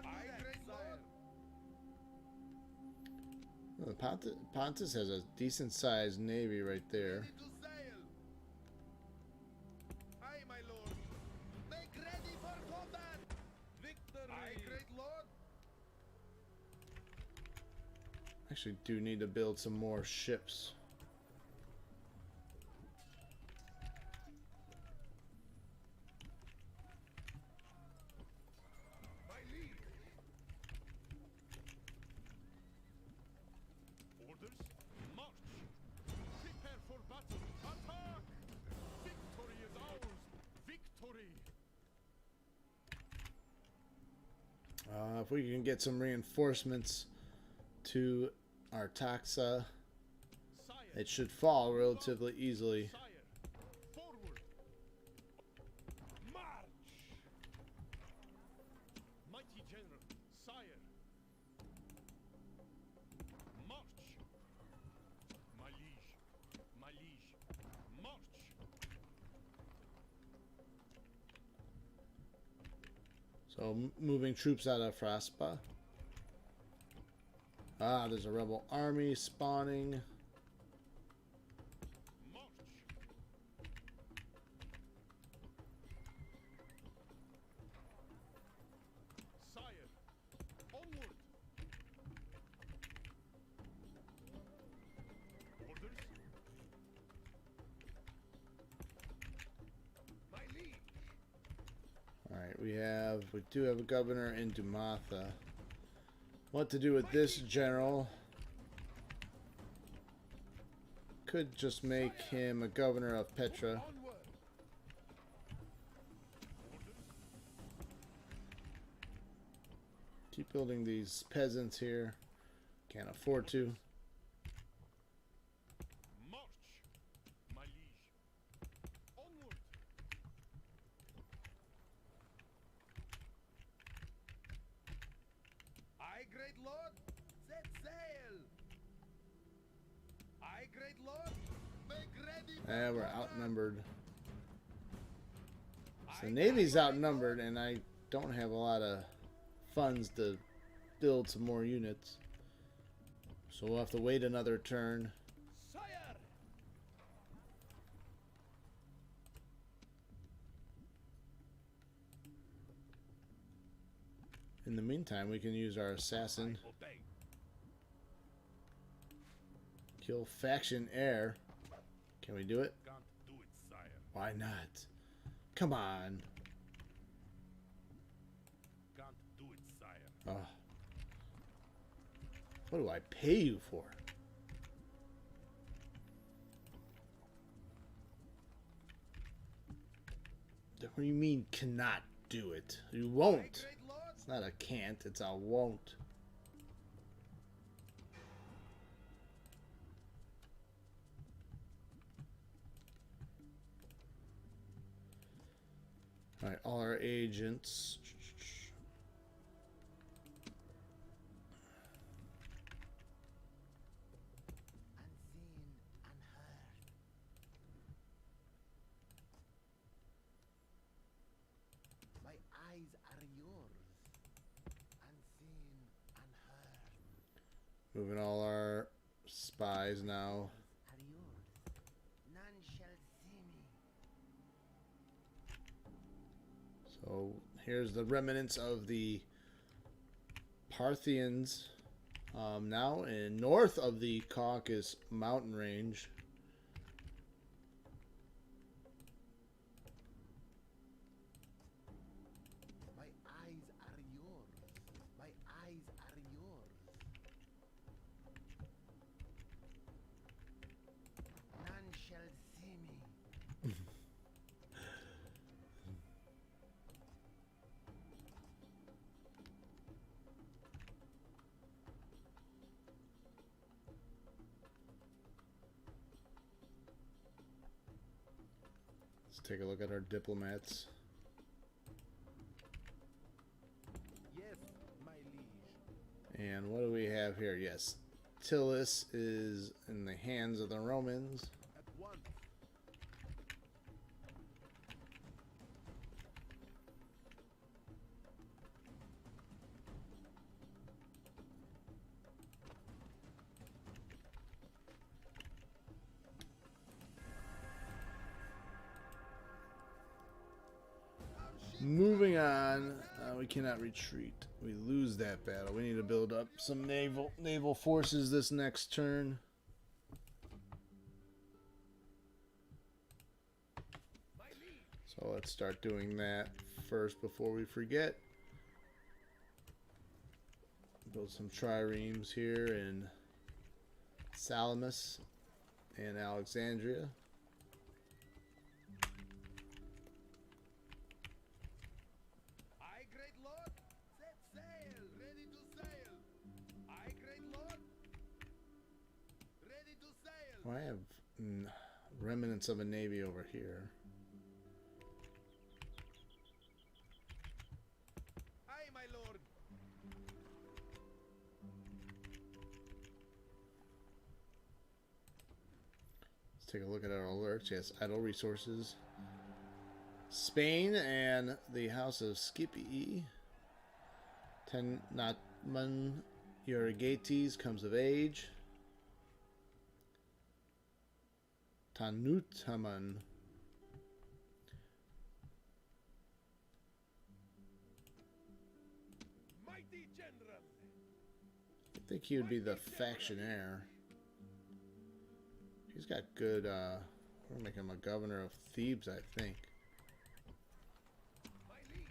I great lord. Well, Pontus has a decent sized navy right there. Ready to sail. Aye, my lord. Make ready for combat. Victory. I great lord. Actually do need to build some more ships. My liege. Orders, march! Prepare for battle! Attack! Victory is ours! Victory! If we can get some reinforcements to Artaxa, Sire! it should fall relatively easily. Sire! Forward! March! Mighty General! Sire! March! My liege! My liege! March! So moving troops out of Fraspa. Ah, there's a rebel army spawning. March! Sire! Onward! Orders? My liege. Alright, we do have a governor in Dumatha. What to do with this general? Could just make him a governor of Petra. Onward. Keep building these peasants here. Can't afford to. March! My liege! Onward! I great lord. Set sail. I great lord. Make ready for Eh, we're combat. outnumbered. So I the Navy's great outnumbered, and I don't have a lot of funds to build some more units. So we'll have to wait another turn. Sire. In the meantime, we can use our assassin. Obey. Kill faction heir. Can we do it? Can't do it, sire. Why not? Come on. Can't do it, sire. Oh. What do I pay you for? What do you mean cannot do it? You I won't. great lord. It's not a can't, it's a won't. Alright, all our agents. Unseen, unheard. My eyes are yours. Unseen, unheard. Moving all our spies now. Are yours. None shall see me. So here's the remnants of the Parthians Now in north of the Caucasus mountain range. My eyes are yours. My eyes are yours. None shall see me. Let's take a look at our diplomats. Yes, my liege. And what do we have here? Yes, Tillis is in the hands of the Romans. At once. Moving on, we cannot retreat. We lose that battle. We need to build up some naval forces this next turn. So let's start doing that first before we forget. Build some triremes here in Salamis and Alexandria. I, great lord, set sail, ready to sail. I, great lord, ready to sail. Well, I have remnants of a navy over here. Aye, my lord. Let's take a look at our alerts. Yes, idle resources. Spain and the House of Scipii. Natman Euergetes comes of age. Tanutaman. Mighty general. I think he would be the factionaire. He's got good, we'll make him a governor of Thebes, I think. My liege.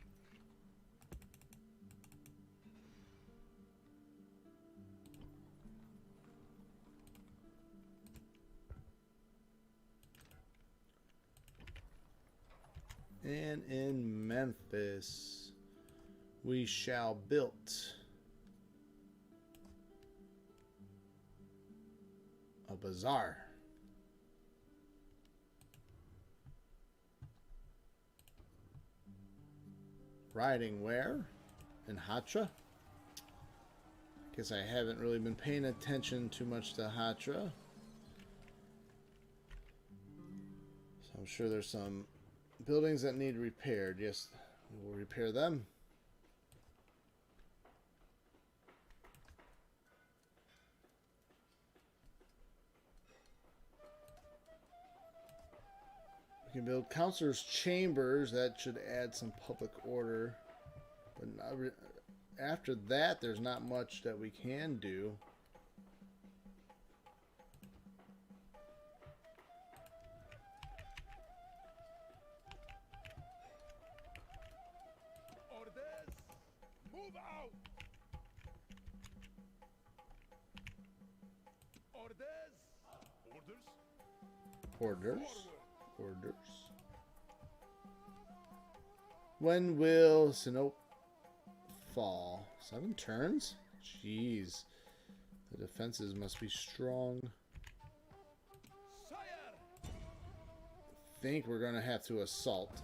And in Memphis, we shall build a bazaar. Riding where? In Hatra? Guess I haven't really been paying attention too much to Hatra. So I'm sure there's some buildings that need repaired. Yes, we will repair them. We can build counselors' chambers. That should add some public order. But after that, there's not much that we can do. Orders, move out. Orders, Orders? Orders. Orders. When will Sinope fall? 7 turns? Jeez. The defenses must be strong. sire. I think we're going to have to assault.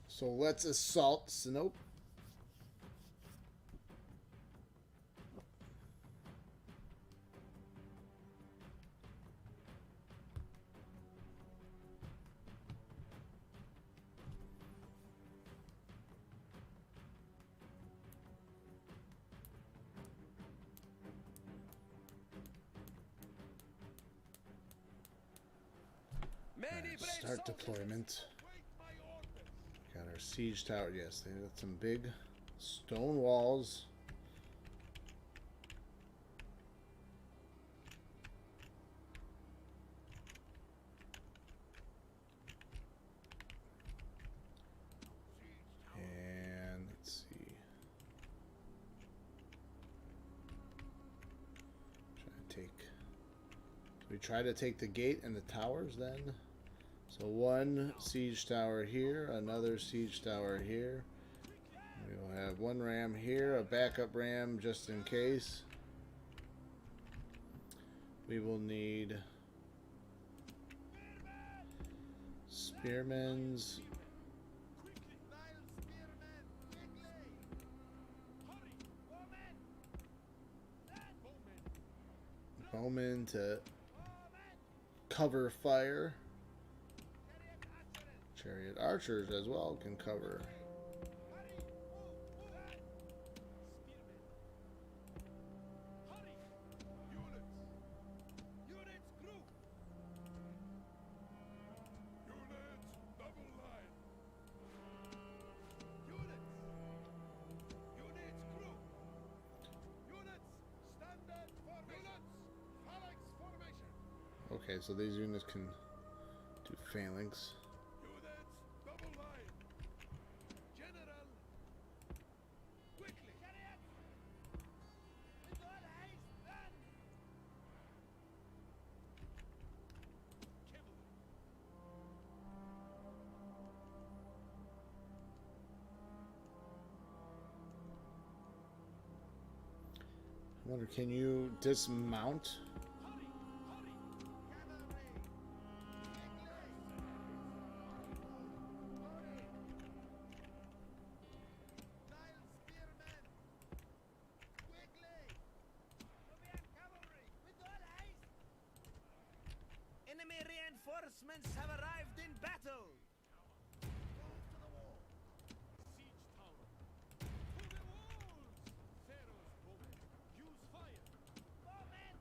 So let's assault Sinope. Start deployment. Got our siege tower. Yes, they got some big stone walls. And let's see. We try to take the gate and the towers then. So one siege tower here, another siege tower here. We will have one ram here, a backup ram just in case. We will need spearmen's. Bowmen to cover fire. Chariot archers as well can cover. Okay, so these units can do phalanx. Units, double line. General, quickly. Chariots, with all haste, run. I wonder, can you dismount? Enemy reinforcements have arrived in battle. Move to the wall. Siege tower. To the walls! Pharaoh's bowmen. Use fire. Bowmen,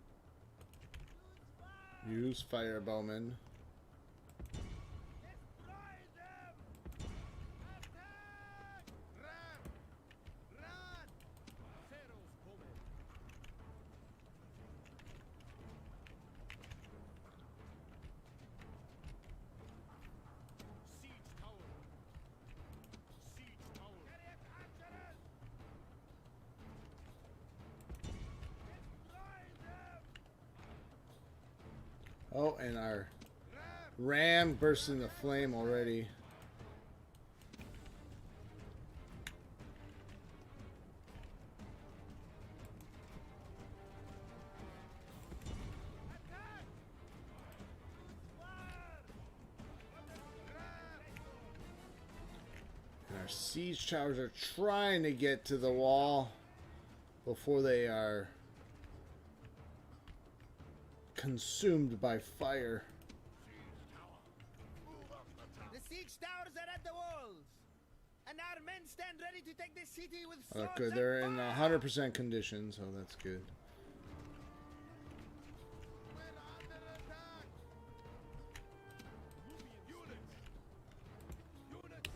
use fire. Use fire bowmen. Destroy them. Attack. Run. Run. Pharaoh's bowmen. Siege tower. Siege tower. Chariot archers. Destroy them. Oh, and our Run. ram burst into flame already. Attack. And our siege towers are trying to get to the wall before they are consumed by fire. The siege towers are at the walls, and our men stand ready to take the city with Oh, swords good. and They're in fire. 100% condition, so that's good. We're under attack. Units. Units.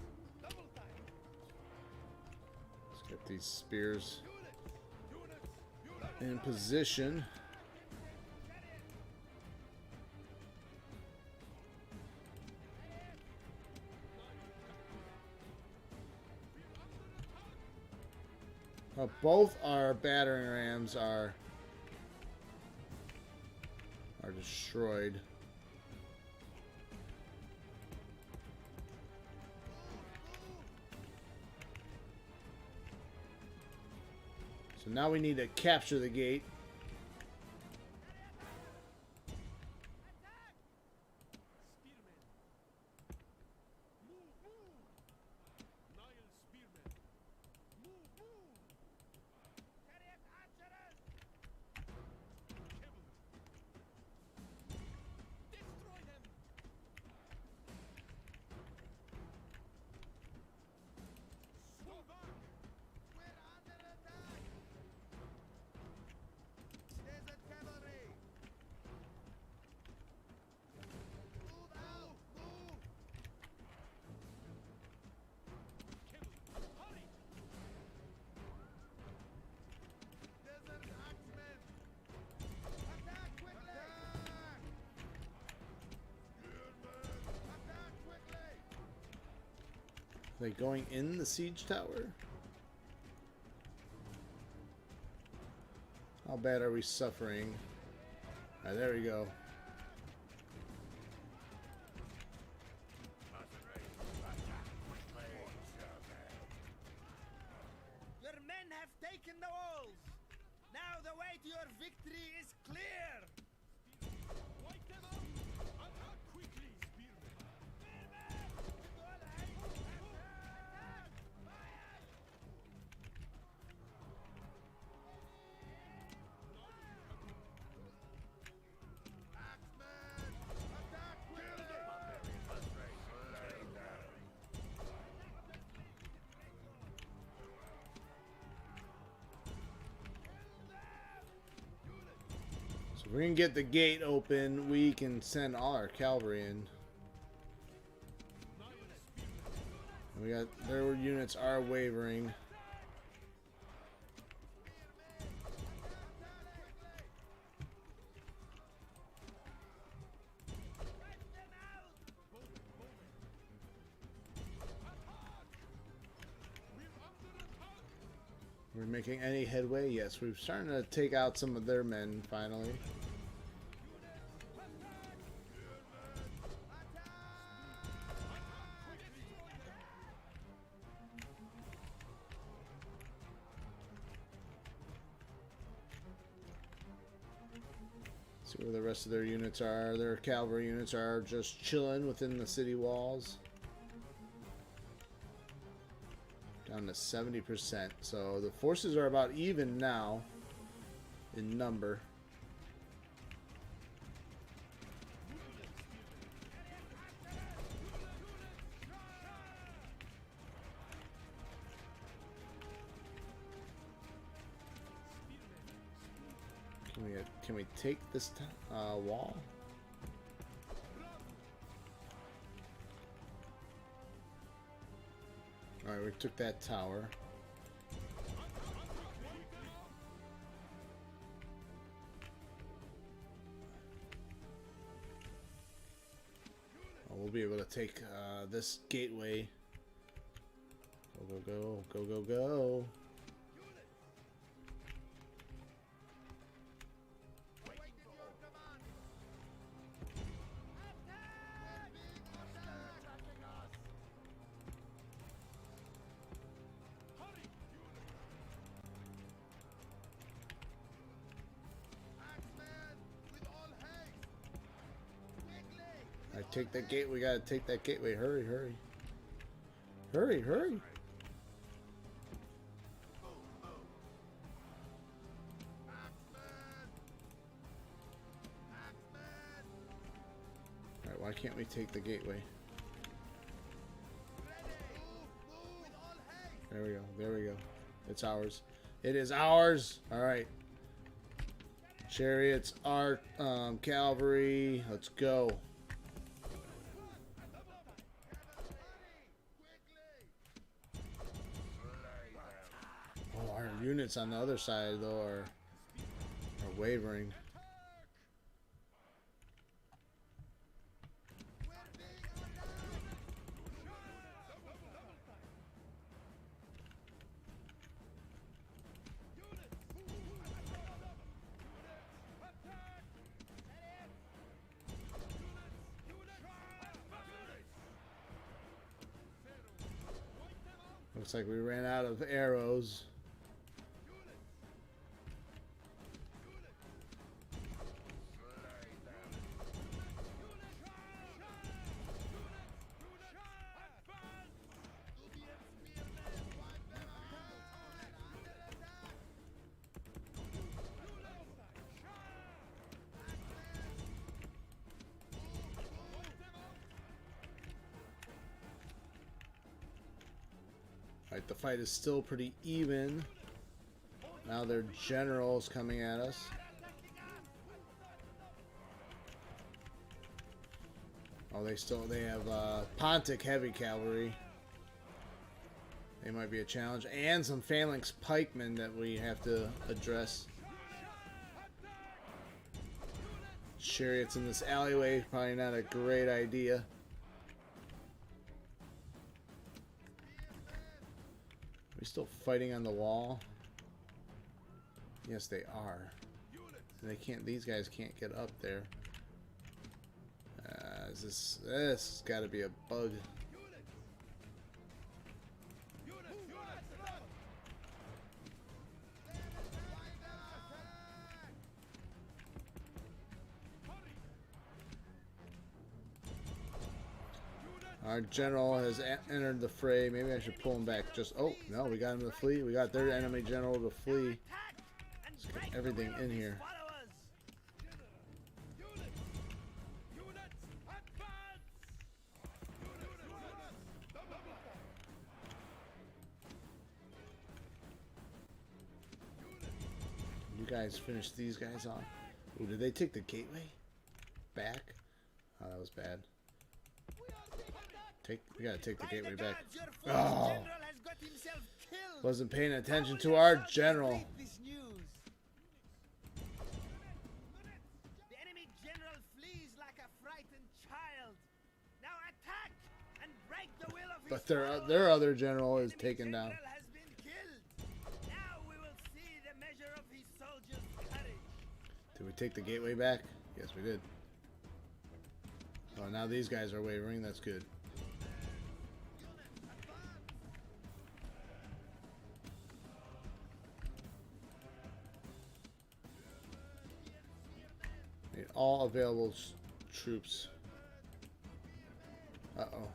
Double time. Let's get these spears Units. Units. in position. Both our battering rams are destroyed. So now we need to capture the gate. Spearmen. Move, move. Nile spearmen. Move, move. Chariot archers. Cavalry. Destroy them. Sword back. We're under attack. Like going in the siege tower? How bad are we suffering? Alright, there we go. Your men have taken the walls. Now the way to your victory is clear. Wipe them out! Attack quickly, spearmen! Axemen! Attack quickly! So if we can get the gate open, we can send all our cavalry in. We got their units are wavering. We're making any headway? Yes, we're starting to take out some of their men finally. See where the rest of their units are. Their cavalry units are just chilling within the city walls. Down to 70%. So the forces are about even now in number. Can we take this wall? Alright, we took that tower. We'll be able to take this gateway. Go, go, go, go, go, go. Take that gate. We gotta take that gateway. Hurry, hurry. Hurry, hurry. Alright, why can't we take the gateway? There we go. There we go. It's ours. It is ours. Alright. Chariots, art, cavalry. Let's go. Units on the other side though are wavering. Looks like we ran out of arrows. Alright, the fight is still pretty even. Now their general's coming at us. Oh, they have Pontic heavy cavalry. They might be a challenge. And some phalanx pikemen that we have to address. Chariots in this alleyway, probably not a great idea. still fighting on the wall? Yes, they are. They can't. These guys can't get up there. This has got to be a bug. Our general has entered the fray. Maybe I should pull him back. Just oh no, we got him to flee. We got their enemy general to flee. Let's get everything in here. You guys finish these guys off. Ooh, did they take the gateway back? Oh, that was bad. We gotta take the gateway back. Oh, wasn't paying attention to our general. The enemy general flees like a frightened child. Now attack and break the will of his But their other general is taken down. general has been killed. Now we will see the measure of his soldiers' courage. Did we take the gateway back? Yes, we did. Oh, now these guys are wavering. That's good. Need all available troops. Uh-oh.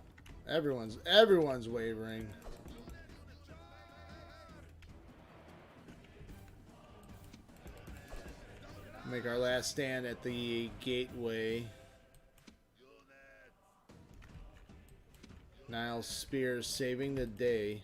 Everyone's wavering. Make our last stand at the gateway. Nile's spears saving the day.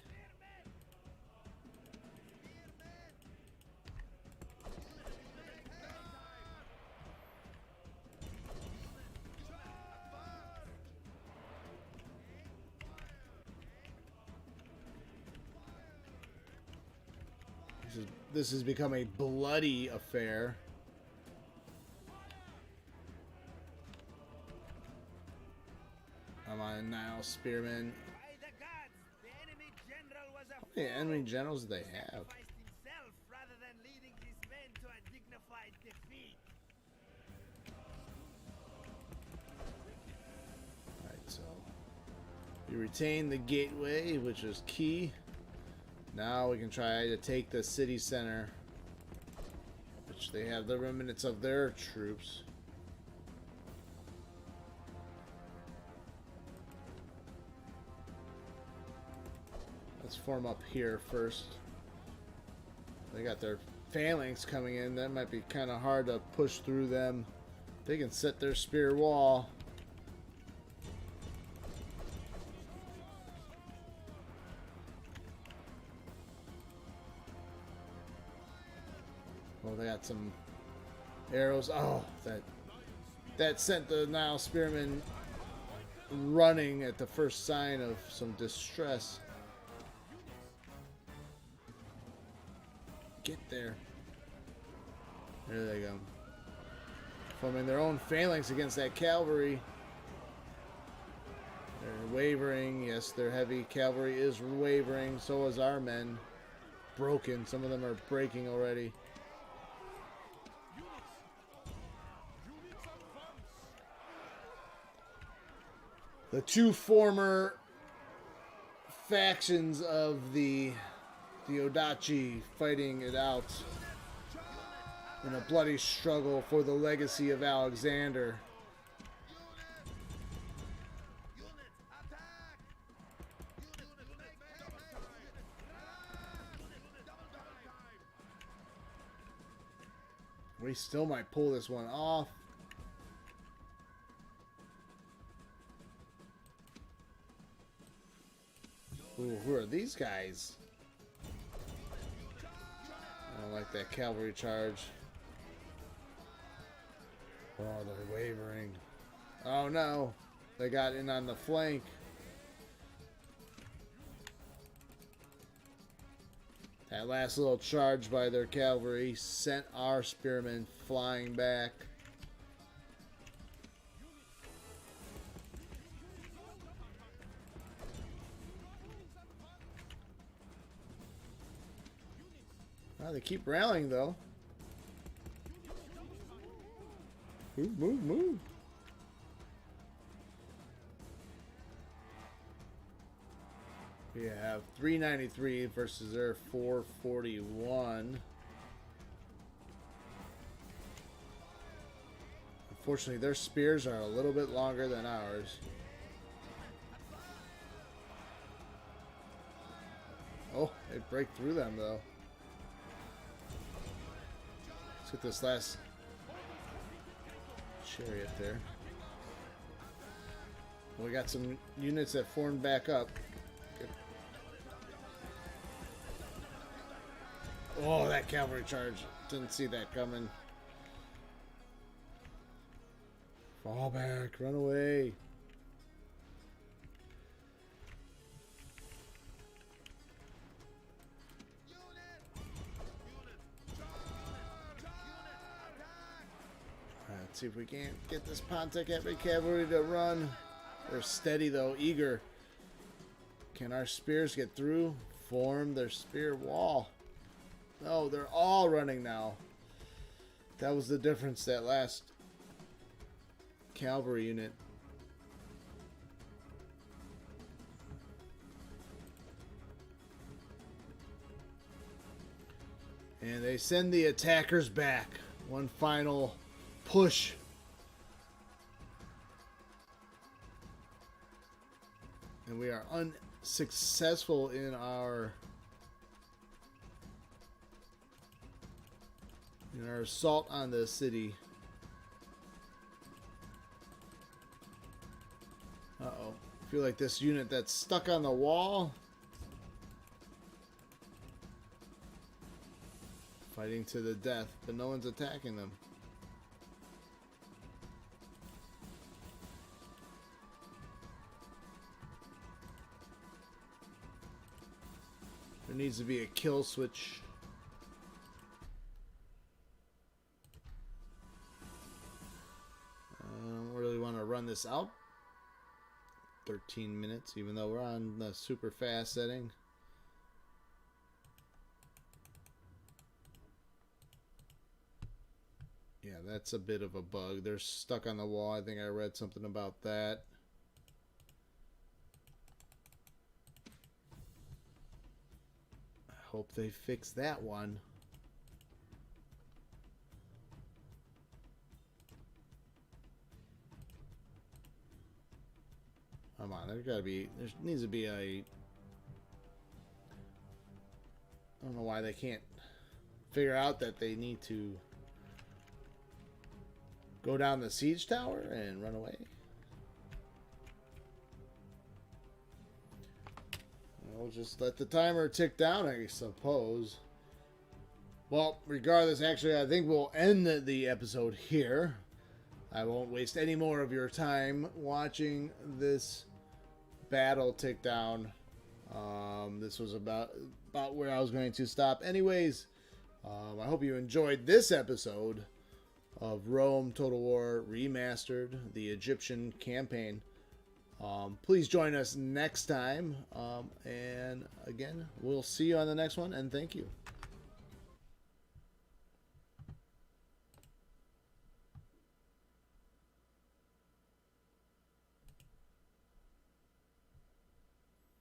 This has become a bloody affair. I'm on Nile Spearman. By the gods, the enemy general was a How many enemy generals do they have? sacrificed himself rather than leading his men to a dignified defeat. Alright, so we retain the gateway, which is key. Now we can try to take the city center, which they have the remnants of their troops. Let's form up here first. They got their phalanx coming in. That might be kind of hard to push through them. They can set their spear wall. Oh, they got some arrows. Oh, that sent the Nile Spearmen running at the first sign of some distress. Get there. There they go. Forming their own phalanx against that cavalry. They're wavering. Yes, their heavy cavalry is wavering. So is our men. Broken. Some of them are breaking already. The two former factions of the Odachi fighting it out in a bloody struggle for the legacy of Alexander. We still might pull this one off. Ooh, who are these guys? I don't like that cavalry charge. Oh, they're wavering. Oh no, they got in on the flank. That last little charge by their cavalry sent our spearmen flying back. Oh, they keep rallying though. Move, move, move. We have 393 versus their 441. Unfortunately, their spears are a little bit longer than ours. Oh, they break through them though. Let's get this last chariot there. We got some units that formed back up. Oh, that cavalry charge. Didn't see that coming. Fall back. Run away. Alright, let's see if we can't get this Pontic cavalry to run. They're steady though, eager. Can our spears get through? Form their spear wall. No, they're all running now. That was the difference, that last cavalry unit. And they send the attackers back. One final push. And we are unsuccessful in our assault on the city. Uh-oh. I feel like this unit that's stuck on the wall. Fighting to the death, but no one's attacking them. There needs to be a kill switch. I don't really want to run this out. 13 minutes, even though we're on the super fast setting. Yeah, that's a bit of a bug. They're stuck on the wall. I think I read something about that. I hope they fix that one. Come on, there needs to be a... I don't know why they can't figure out that they need to go down the siege tower and run away. We'll just let the timer tick down, I suppose. Well, regardless, actually, I think we'll end the episode here. I won't waste any more of your time watching this battle tick down. This was about where I was going to stop. Anyways, I hope you enjoyed this episode of Rome Total War Remastered, the Egyptian campaign. Please join us next time. And again, we'll see you on the next one, and thank you.